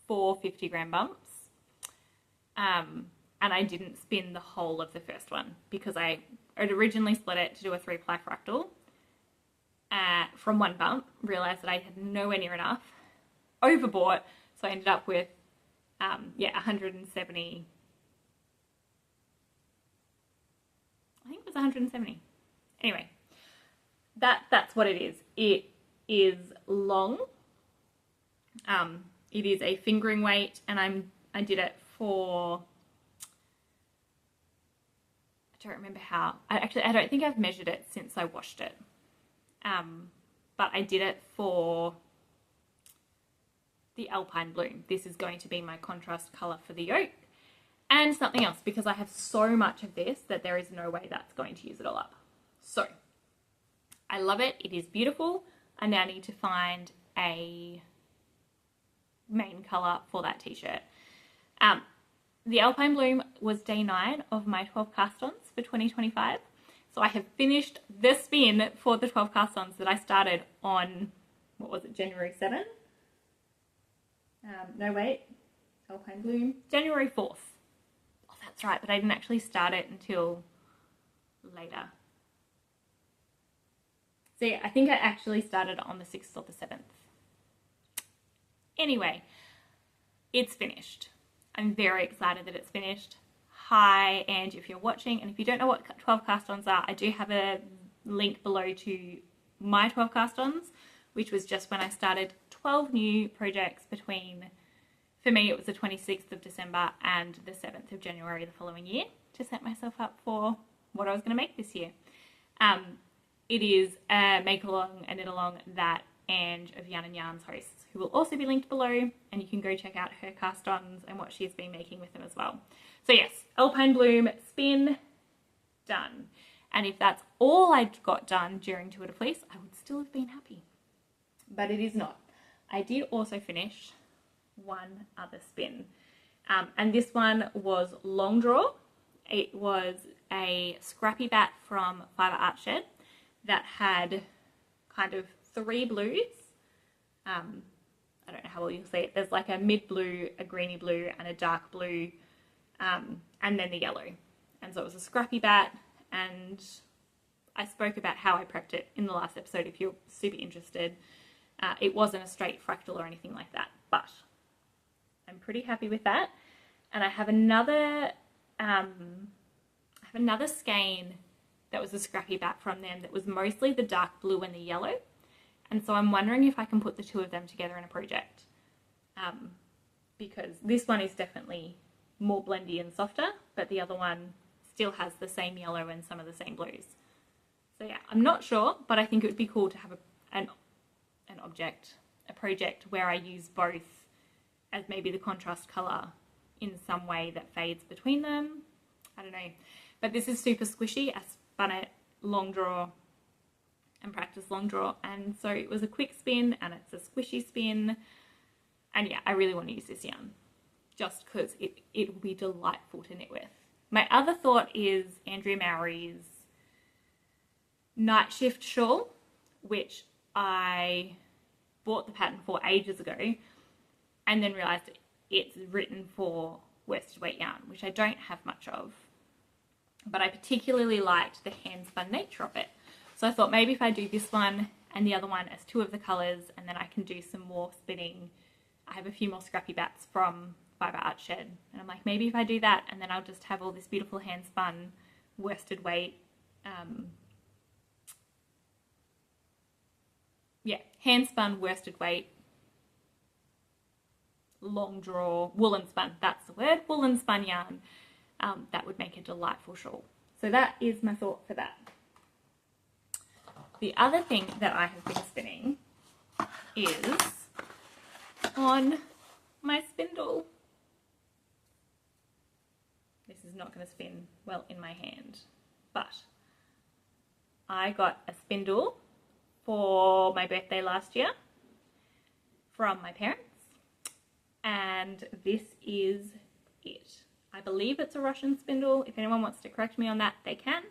4 50-gram bumps. And I didn't spin the whole of the first one because I had originally split it to do a 3-ply fractal from one bump, realised that I had nowhere near enough, overbought, so I ended up with, 170, I think it was 170. Anyway, that's what it is. It is long. It is a fingering weight, and I did it for, I don't remember how. I don't think I've measured it since I washed it. But I did it for the Alpine Bloom. This is going to be my contrast colour for the yoke, and something else, because I have so much of this that there is no way that's going to use it all up. So I love it. It is beautiful. I now need to find a main colour for that t-shirt. The Alpine Bloom was day 9 of my 12 cast-ons for 2025. So I have finished the spin for the 12 cast-ons that I started on, what was it, January 7? No, wait, Alpine Bloom, January 4th. Oh, that's right, but I didn't actually start it until later. See, I think I actually started on the 6th or the 7th. Anyway, it's finished. I'm very excited that it's finished. Hi, Ange, if you're watching, and if you don't know what 12 cast-ons are, I do have a link below to my 12 cast-ons, which was just when I started 12 new projects between, for me, it was the 26th of December and the 7th of January the following year, to set myself up for what I was going to make this year. It is a make-along, a knit-along that Ange of Yarn and Yarns hosts, who will also be linked below, and you can go check out her cast-ons and what she's been making with them as well. So yes, Alpine Bloom, spin, done. And if that's all I got done during Tour de Fleece, I would still have been happy. But it is not. I did also finish one other spin. And this one was long draw. It was a scrappy bat from Fibre Art Shed that had kind of 3 blues. I don't know how well you'll see it. There's like a mid blue, a greeny blue, and a dark blue, and then the yellow. And so it was a scrappy bat, and I spoke about how I prepped it in the last episode if you're super interested. It wasn't a straight fractal or anything like that, but I'm pretty happy with that. And I have another skein that was a scrappy bat from them that was mostly the dark blue and the yellow. And so I'm wondering if I can put the two of them together in a project, because this one is definitely more blendy and softer, but the other one still has the same yellow and some of the same blues. So yeah, I'm not sure, but I think it would be cool to have a project where I use both as maybe the contrast colour in some way that fades between them. I don't know. But this is super squishy. I spun it long draw and practiced long draw, and so it was a quick spin and it's a squishy spin. And yeah, I really want to use this yarn just because it will be delightful to knit with. My other thought is Andrea Mowry's Night Shift shawl, which I bought the pattern for ages ago and then realised it's written for worsted weight yarn, which I don't have much of, but I particularly liked the hand spun nature of it. So I thought maybe if I do this one and the other one as 2 of the colours, and then I can do some more spinning. I have a few more scrappy bats from Fibre Art Shed, and I'm like, maybe if I do that and then I'll just have all this beautiful hand spun worsted weight, hand spun worsted weight, long draw, woolen spun, that's the word, woolen spun yarn, that would make a delightful shawl. So that is my thought for that. The other thing that I have been spinning is on my spindle. This is not going to spin well in my hand, but I got a spindle for my birthday last year from my parents, and this is it. I believe it's a Russian spindle. If anyone wants to correct me on that, they can.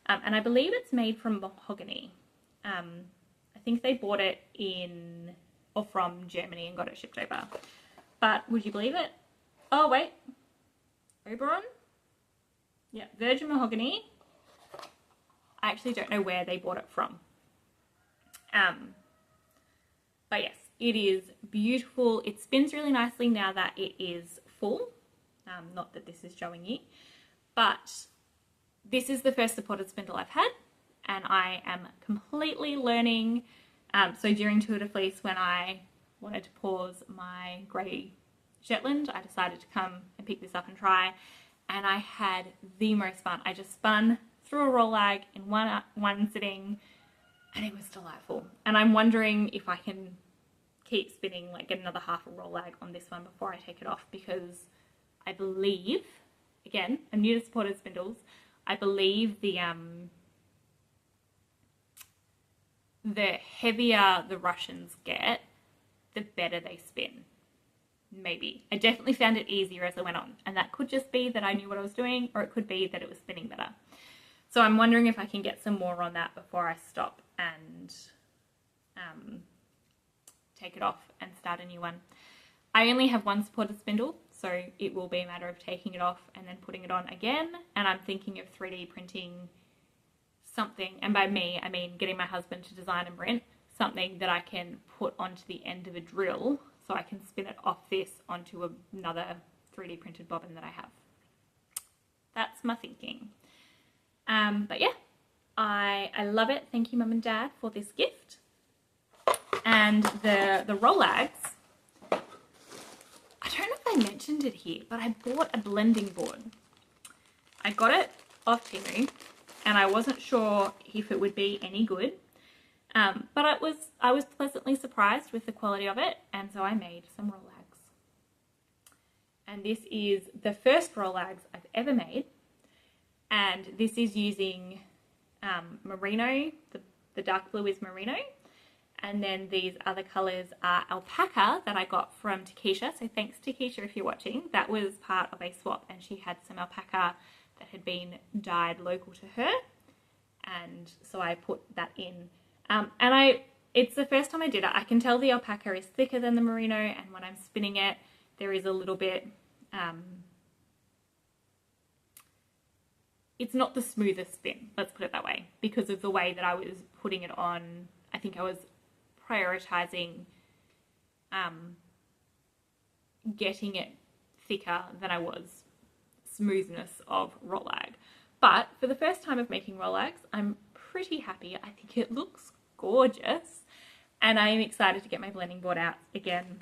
And I believe it's made from mahogany. I think they bought it from Germany and got it shipped over. But would you believe it? Oh wait, Oberon? Yeah, virgin mahogany. I actually don't know where they bought it from. But yes, it is beautiful. It spins really nicely now that it is full. Not that this is showing you, but this is the first supported spindle I've had, and I am completely learning. So during Tour de Fleece, when I wanted to pause my grey Shetland, I decided to come and pick this up and try, and I had the most fun. I just spun through a roll lag in one sitting, and it was delightful. And I'm wondering if I can keep spinning, like get another half a roll lag on this one before I take it off, because I believe, again, I'm new to supported spindles, I believe the heavier the Russians get, the better they spin. Maybe. I definitely found it easier as I went on, and that could just be that I knew what I was doing, or it could be that it was spinning better. So I'm wondering if I can get some more on that before I stop and take it off and start a new one. I only have one supported spindle, so it will be a matter of taking it off and then putting it on again. And I'm thinking of 3D printing something, and by me I mean getting my husband to design and print something that I can put onto the end of a drill so I can spin it off this onto another 3D printed bobbin that I have. That's my thinking. But yeah, I love it. Thank you, Mum and Dad, for this gift. And the Rollags, I don't know if I mentioned it here, but I bought a blending board. I got it off Temu, and I wasn't sure if it would be any good, but I was pleasantly surprised with the quality of it, and so I made some Rollags. And this is the first Rollags I've ever made, and this is using merino. The dark blue is merino, and then these other colours are alpaca that I got from Takesha. So thanks, Takesha, if you're watching. That was part of a swap, and she had some alpaca that had been dyed local to her, and so I put that in. It's the first time I did it. I can tell the alpaca is thicker than the merino, and when I'm spinning it, there is a little bit, it's not the smoothest spin, let's put it that way, because of the way that I was putting it on. I think I was prioritizing getting it thicker than I was smoothness of Rollag. But for the first time of making Rollags, I'm pretty happy. I think it looks gorgeous, and I am excited to get my blending board out again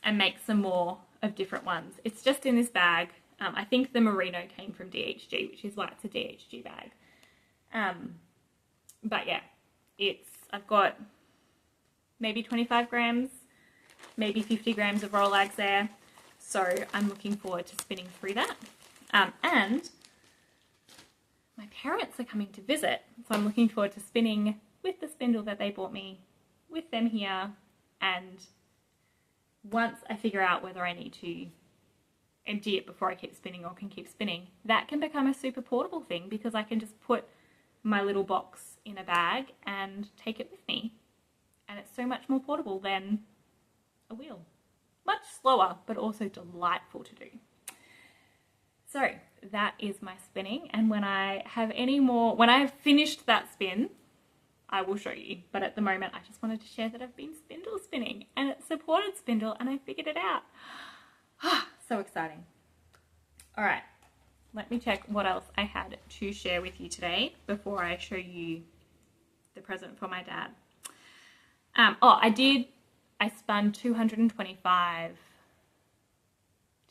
and make some more of different ones. It's just in this bag. I think the merino came from DHG, which is why it's a DHG bag. But yeah, I've got maybe 25 grams, maybe 50 grams of Rollags there. So I'm looking forward to spinning through that. And my parents are coming to visit, so I'm looking forward to spinning with the spindle that they bought me with them here. And once I figure out whether I need to empty it before I keep spinning or can keep spinning, that can become a super portable thing, because I can just put my little box in a bag and take it with me. And it's so much more portable than a wheel. Much slower, but also delightful to do. So that is my spinning, and when I have any more, when I've finished that spin, I will show you. But at the moment, I just wanted to share that I've been spindle spinning, and it's supported spindle, and I figured it out. So exciting. All right, let me check what else I had to share with you today before I show you the present for my dad. I spun 225.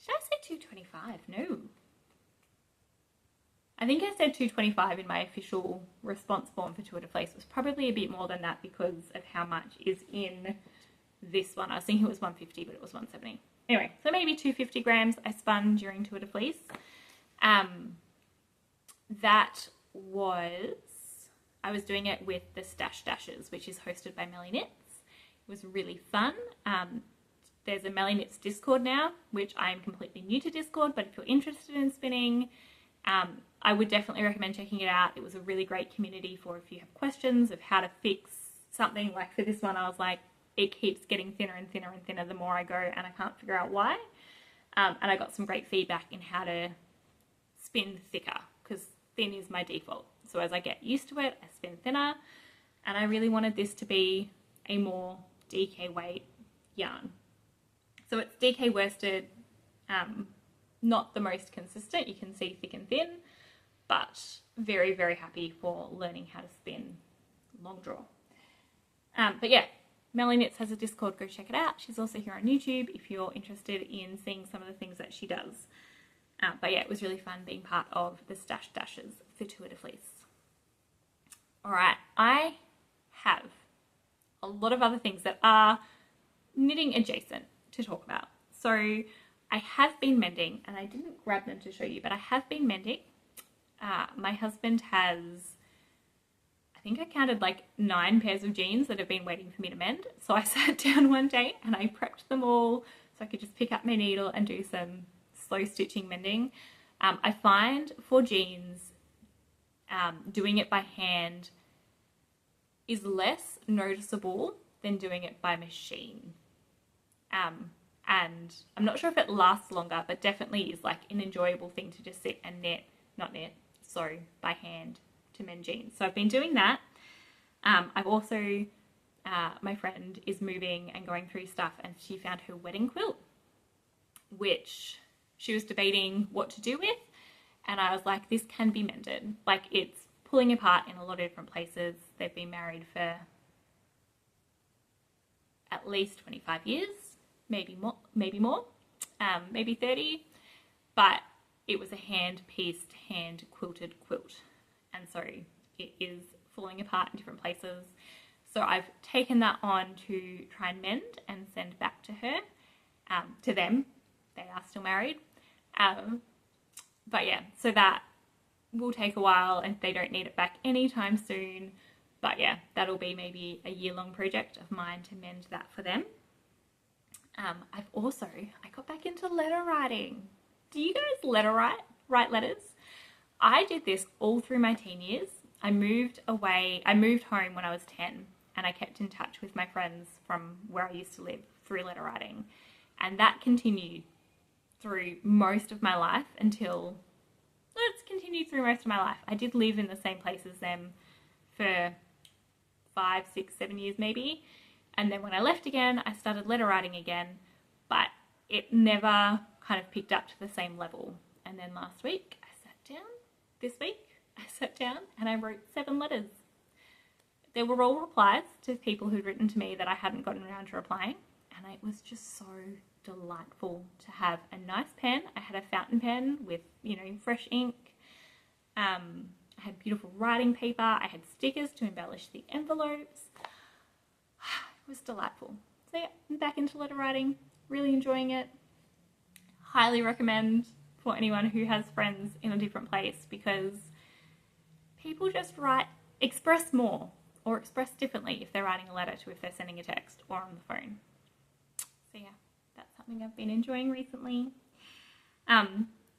Did I say 225? No. I think I said 225 in my official response form for Tour de Fleece. It was probably a bit more than that because of how much is in this one. I was thinking it was 150, but it was 170. Anyway, so maybe 250 grams I spun during Tour de Fleece. That was, I was doing it with the Stash Dashes, which is hosted by Melly Knits. It was really fun. There's a Melly Knits Discord now, which I am completely new to Discord, but if you're interested in spinning, I would definitely recommend checking it out. It was a really great community for if you have questions of how to fix something. Like for this one, I was like, it keeps getting thinner and thinner and thinner the more I go, and I can't figure out why. And I got some great feedback in how to spin thicker, because thin is my default. So as I get used to it, I spin thinner, and I really wanted this to be a more DK weight yarn. So it's DK worsted, not the most consistent, you can see thick and thin, but very, very happy for learning how to spin long draw. But yeah, Melly Knits has a Discord, go check it out. She's also here on YouTube if you're interested in seeing some of the things that she does. But yeah, it was really fun being part of the Stash Dashes for Tour de Fleece. All right, I have a lot of other things that are knitting adjacent to talk about. So I have been mending, and I didn't grab them to show you, but I have been mending. My husband has, I think I counted like 9 pairs of jeans that have been waiting for me to mend. So I sat down one day and I prepped them all so I could just pick up my needle and do some slow stitching mending. I find for jeans, doing it by hand is less noticeable than doing it by machine. And I'm not sure if it lasts longer, but definitely is like an enjoyable thing to just sit and sew by hand to mend jeans. So I've been doing that. I've also, my friend is moving and going through stuff, and she found her wedding quilt, which she was debating what to do with. And I was like, this can be mended. Like, it's pulling apart in a lot of different places. They've been married for at least 25 years, maybe more, maybe 30. But it was a hand-pieced, hand-quilted quilt. And so it is falling apart in different places. So I've taken that on to try and mend and send back to her, to them. They are still married. But yeah, so that will take a while, and they don't need it back anytime soon. But yeah, that'll be maybe a year-long project of mine to mend that for them. I got back into letter writing. Do you guys write letters? I did this all through my teen years. I moved home when I was 10, and I kept in touch with my friends from where I used to live through letter writing. And that continued through most of my life I did live in the same place as them for 5, 6, 7 years maybe. And then when I left again, I started letter writing again, but it never kind of picked up to the same level. And then this week, I sat down and I wrote 7 letters. They were all replies to people who'd written to me that I hadn't gotten around to replying. And it was just so delightful to have a nice pen. I had a fountain pen with, fresh ink. I had beautiful writing paper. I had stickers to embellish the envelopes. It was delightful. So yeah, I'm back into letter writing, really enjoying it. Highly recommend for anyone who has friends in a different place, because people just express more or express differently if they're writing a letter to if they're sending a text or on the phone. So yeah, that's something I've been enjoying recently.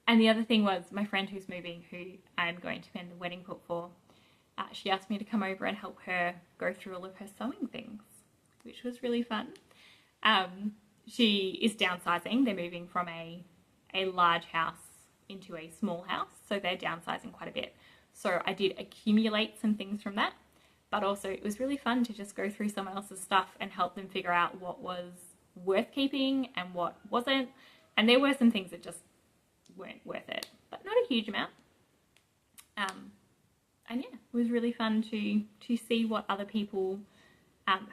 And the other thing was my friend who's moving, who I'm going to mend the wedding quilt for, she asked me to come over and help her go through all of her sewing things, which was really fun. She is downsizing. They're moving from a large house into a small house, so they're downsizing quite a bit. So I did accumulate some things from that, but also it was really fun to just go through someone else's stuff and help them figure out what was worth keeping and what wasn't. And there were some things that just weren't worth it, but not a huge amount. And yeah, it was really fun to see what other people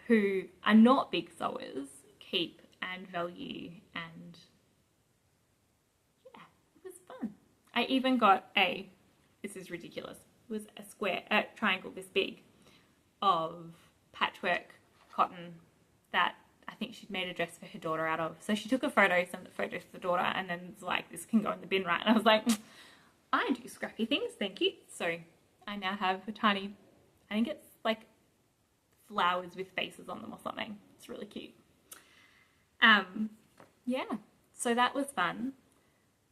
who are not big sewers keep and value, and yeah, it was fun. I even got this is ridiculous, it was a triangle this big of patchwork cotton that I think she'd made a dress for her daughter out of. So she took a photo, sent the photo to the daughter, and then was like, this can go in the bin, right? And I was like, I do scrappy things, thank you. So I now have a tiny, I think it's like flowers with faces on them or something. It's really cute. Yeah, so that was fun.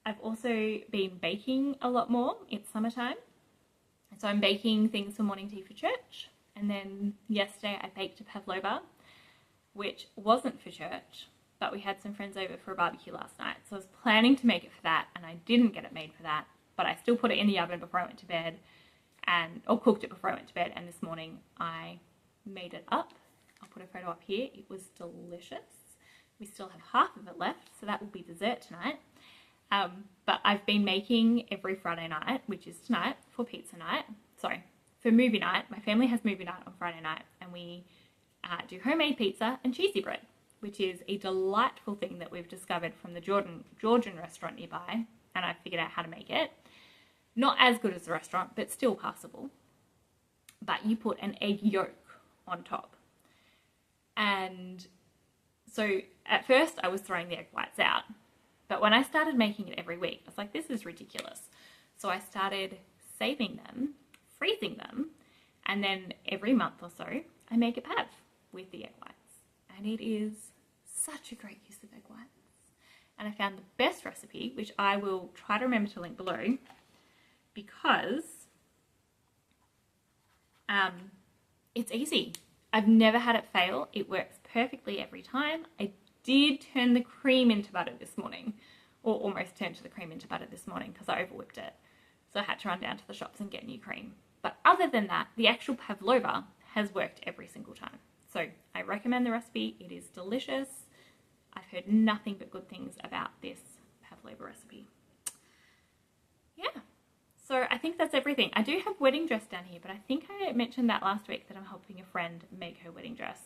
I've also been baking a lot more. It's summertime. So I'm baking things for morning tea for church. And then yesterday I baked a pavlova, which wasn't for church, but we had some friends over for a barbecue last night. So I was planning to make it for that, and I didn't get it made for that, but I still put it in the oven before I went to bed, or cooked it before I went to bed. And this morning I made it up. I'll put a photo up here. It was delicious. We still have half of it left, so that will be dessert tonight. But I've been making every Friday night, which is tonight, for pizza night. Sorry, for movie night. My family has movie night on Friday night, and we do homemade pizza and cheesy bread, which is a delightful thing that we've discovered from the Georgian restaurant nearby, and I figured out how to make it. Not as good as the restaurant, but still passable. But you put an egg yolk on top. And so at first I was throwing the egg whites out, but when I started making it every week, I was like, this is ridiculous. So I started saving them, freezing them, and then every month or so I make a pav with the egg whites. And it is such a great use of egg whites. And I found the best recipe, which I will try to remember to link below, because it's easy. I've never had it fail. It works perfectly every time. I did turn the cream into butter this morning, or almost turned the cream into butter this morning because I overwhipped it. So I had to run down to the shops and get new cream. But other than that, the actual pavlova has worked every single time. So I recommend the recipe. It is delicious. I've heard nothing but good things about this pavlova recipe. Yeah. So I think that's everything. I do have wedding dress down here, but I think I mentioned that last week that I'm helping a friend make her wedding dress,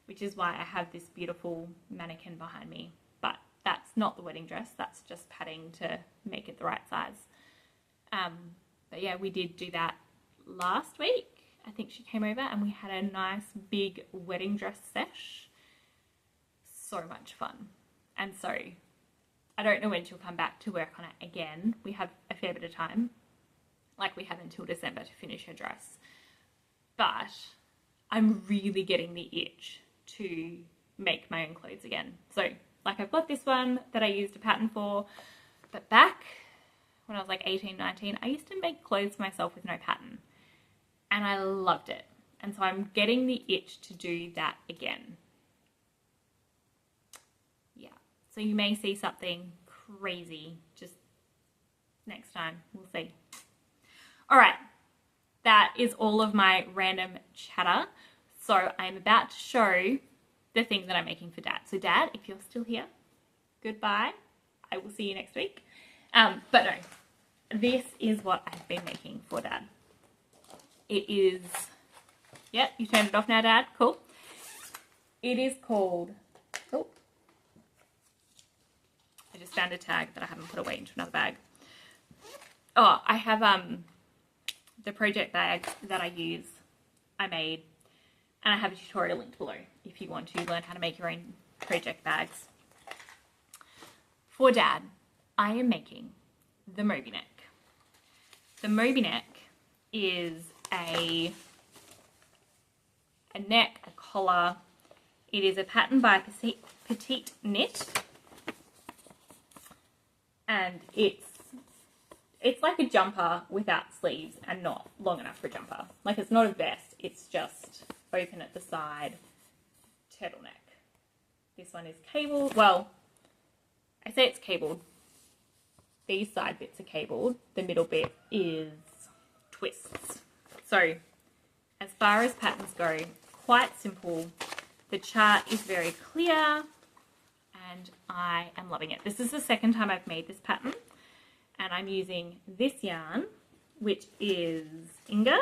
which is why I have this beautiful mannequin behind me. But that's not the wedding dress. That's just padding to make it the right size. But yeah, we did do that last week. I think she came over and we had a nice big wedding dress sesh. So much fun. And so I don't know when she'll come back to work on it again. We have a fair bit of time. Like we have until December to finish her dress. But I'm really getting the itch to make my own clothes again. So like I've got this one that I used a pattern for, but back when I was like 18, 19, I used to make clothes for myself with no pattern. And I loved it. And so I'm getting the itch to do that again. Yeah. So you may see something crazy just next time. We'll see. All right. That is all of my random chatter. So I'm about to show the thing that I'm making for Dad. So Dad, if you're still here, goodbye. I will see you next week. But no, this is what I've been making for Dad. It is, yep, you turned it off now, Dad. Cool. It is called, oh, I just found a tag that I haven't put away into another bag. Oh, I have the project bag that I use, I made, and I have a tutorial linked below if you want to learn how to make your own project bags. For Dad, I am making the Moby neck. The Moby neck is a neck, a collar. It is a pattern by Petite Knit, and it's like a jumper without sleeves and not long enough for a jumper. Like it's not a vest, it's just open at the side, turtleneck. This one is cabled. Well, I say it's cabled. These side bits are cabled. The middle bit is twists. So as far as patterns go, quite simple. The chart is very clear and I am loving it. This is the second time I've made this pattern and I'm using this yarn, which is Inga.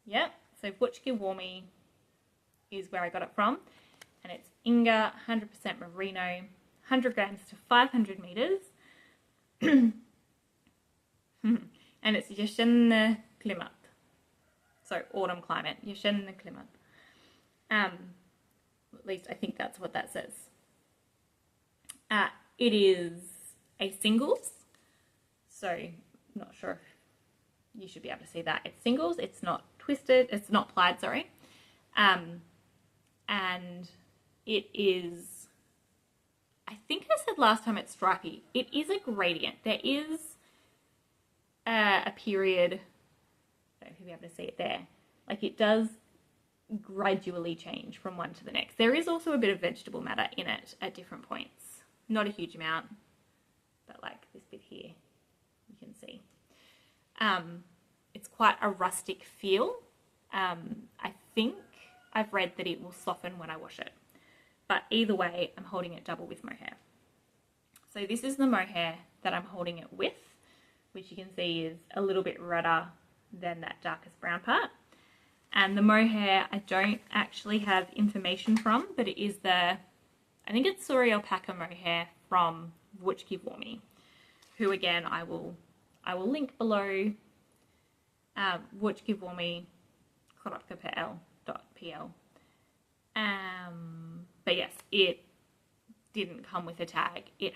Yep, so Butchki Warmy is where I got it from. And it's Inga 100% merino, 100 grams to 500 meters. And it's Yashin Klimat. So autumn climate, Yashin Klimat. At least I think that's what that says. It is a singles, so not sure if you should be able to see that. It's singles, it's not twisted, it's not plied, sorry. And it is, I think I said last time it's stripy. It is a gradient. There is a period, I don't know if you'll be able to see it there. Like it does gradually change from one to the next. There is also a bit of vegetable matter in it at different points. Not a huge amount, but like this bit here, you can see. It's quite a rustic feel. I think I've read that it will soften when I wash it. But either way, I'm holding it double with mohair. So this is the mohair that I'm holding it with, which you can see is a little bit redder than that darkest brown part. And the mohair I don't actually have information from, but it is the, I think it's Suri alpaca mohair from Wujkiwumi, who again I will link below. Wujkiwumi korotkapl.pl. But yes, it didn't come with a tag. It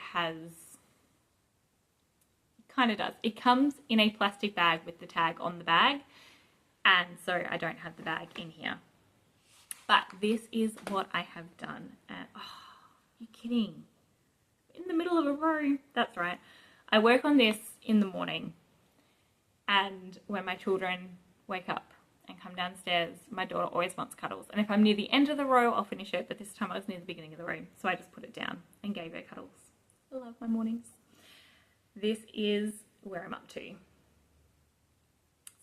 kind of does. It comes in a plastic bag with the tag on the bag, and so I don't have the bag in here. But this is what I have done. And, oh, you're kidding. In the middle of a row. That's right. I work on this in the morning, and when my children wake up and come downstairs, my daughter always wants cuddles. And if I'm near the end of the row, I'll finish it. But this time I was near the beginning of the row, so I just put it down and gave her cuddles. I love my mornings. This is where I'm up to.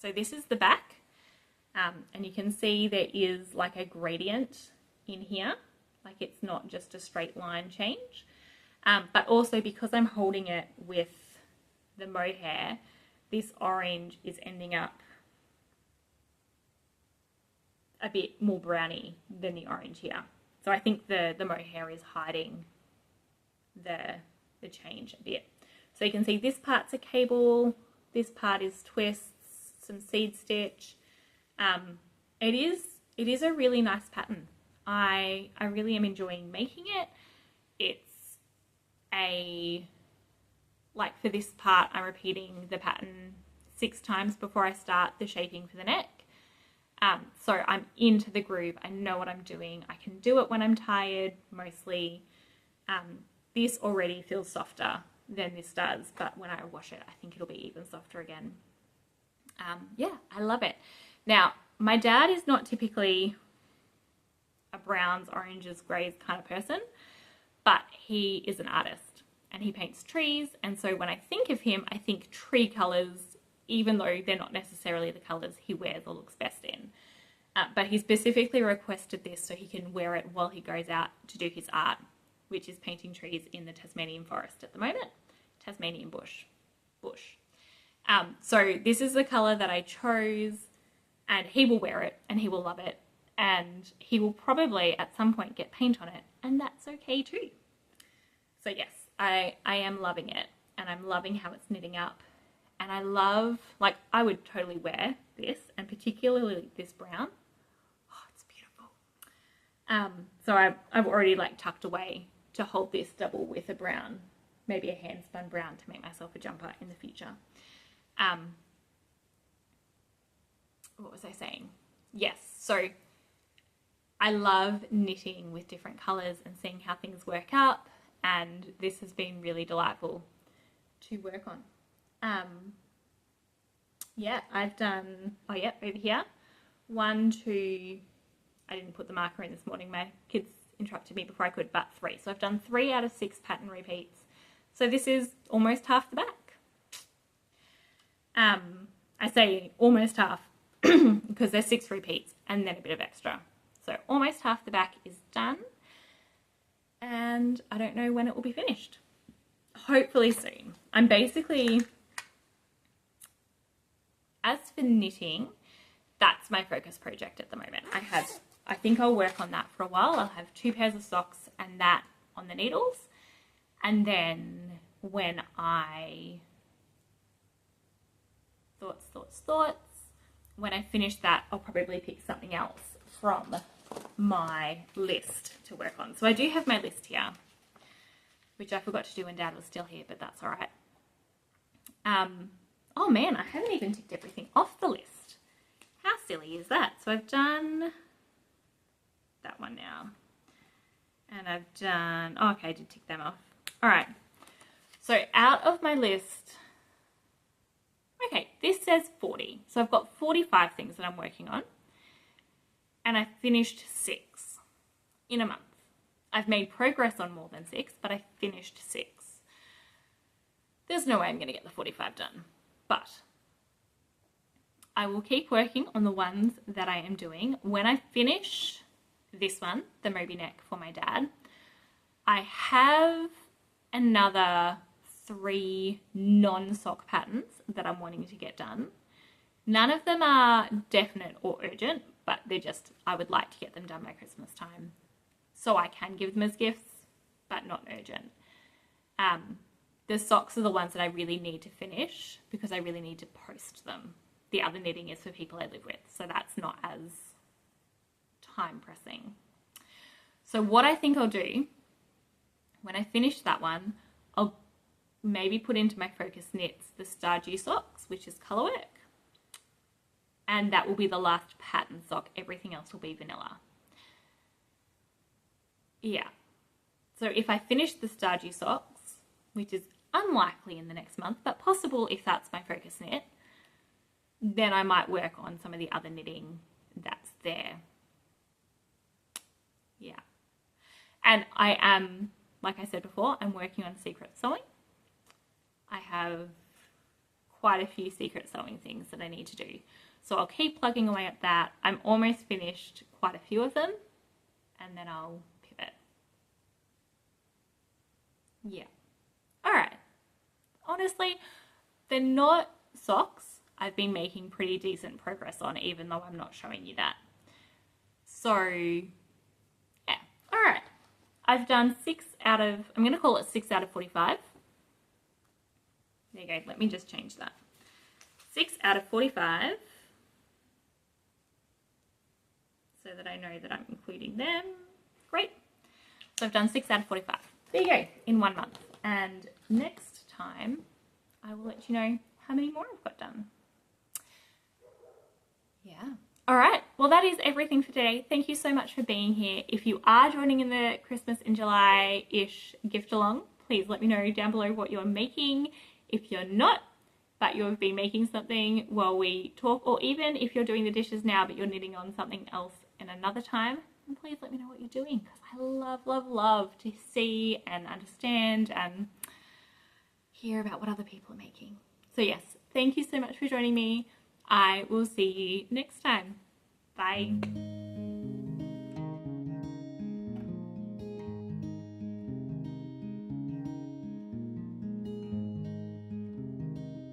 So this is the back. And you can see there is like a gradient in here. Like it's not just a straight line change. But also because I'm holding it with the mohair, this orange is ending up a bit more browny than the orange here. So I think the mohair is hiding the change a bit. So you can see this part's a cable, this part is twists, some seed stitch. It is a really nice pattern. I really am enjoying making it. It's like for this part, I'm repeating the pattern 6 times before I start the shaping for the neck. So I'm into the groove. I know what I'm doing. I can do it when I'm tired, mostly. This already feels softer than this does, but when I wash it, I think it'll be even softer again. Yeah, I love it. Now, my dad is not typically a browns, oranges, greys kind of person, but he is an artist and he paints trees. And so when I think of him, I think tree colours, even though they're not necessarily the colours he wears or looks best in. But he specifically requested this so he can wear it while he goes out to do his art, which is painting trees in the Tasmanian forest at the moment. Tasmanian bush. So this is the colour that I chose, and he will wear it and he will love it, and he will probably at some point get paint on it, and that's okay too. So yes, I am loving it, and I'm loving how it's knitting up. And I love, like, I would totally wear this, and particularly this brown. Oh, it's beautiful. So I've already like tucked away to hold this double with a brown, maybe a hand spun brown, to make myself a jumper in the future. What was I saying? Yes, so I love knitting with different colours and seeing how things work up, and this has been really delightful to work on. Yeah, I've done, oh yeah, over here, 1, 2, I didn't put the marker in this morning, my kids interrupted me before I could, but 3. So I've done 3 out of 6 pattern repeats. So this is almost half the back. I say almost half because there's 6 repeats and then a bit of extra. So almost half the back is done, and I don't know when it will be finished. Hopefully soon. I'm basically, as for knitting, that's my focus project at the moment. I think I'll work on that for a while. I'll have 2 pairs of socks and that on the needles. And then when I, thoughts. When I finish that, I'll probably pick something else from my list to work on. So I do have my list here, which I forgot to do when Dad was still here, but that's all right. Oh man, I haven't even ticked everything off the list. How silly is that? So I've done that one now. And I've done, oh, okay, I did tick them off. All right. So out of my list, okay, this says 40. So I've got 45 things that I'm working on. And I finished 6 in a month. I've made progress on more than 6, but I finished 6. There's no way I'm going to get the 45 done, but I will keep working on the ones that I am doing. When I finish this one, the Moby neck for my dad, I have another 3 non-sock patterns that I'm wanting to get done. None of them are definite or urgent, but they're just, I would like to get them done by Christmas time so I can give them as gifts, but not urgent. The socks are the ones that I really need to finish because I really need to post them. The other knitting is for people I live with, so that's not as time pressing. So what I think I'll do, when I finish that one, I'll maybe put into my focus knits the Stardew socks, which is colour work. And that will be the last pattern sock. Everything else will be vanilla. Yeah. So if I finish the Stardew socks, which is unlikely in the next month, but possible if that's my focus knit, then I might work on some of the other knitting that's there. Yeah. And I am, like I said before, I'm working on secret sewing. I have quite a few secret sewing things that I need to do. So I'll keep plugging away at that. I'm almost finished quite a few of them, and then I'll pivot. Yeah. All right. Honestly, they're not socks I've been making pretty decent progress on, even though I'm not showing you that. So, yeah. All right. I've done 6 out of, I'm going to call it 6 out of 45. There you go. Let me just change that. 6 out of 45. So that I know that I'm including them. Great. So I've done 6 out of 45. There you go, in 1 month. And next time, I will let you know how many more I've got done. Yeah. All right. Well, that is everything for today. Thank you so much for being here. If you are joining in the Christmas in July-ish gift along, please let me know down below what you're making. If you're not, but you've been making something while we talk, or even if you're doing the dishes now, but you're knitting on something else in another time, then please let me know what you're doing, because I love, love, love to see and understand and hear about what other people are making. So yes, thank you so much for joining me. I will see you next time. Bye.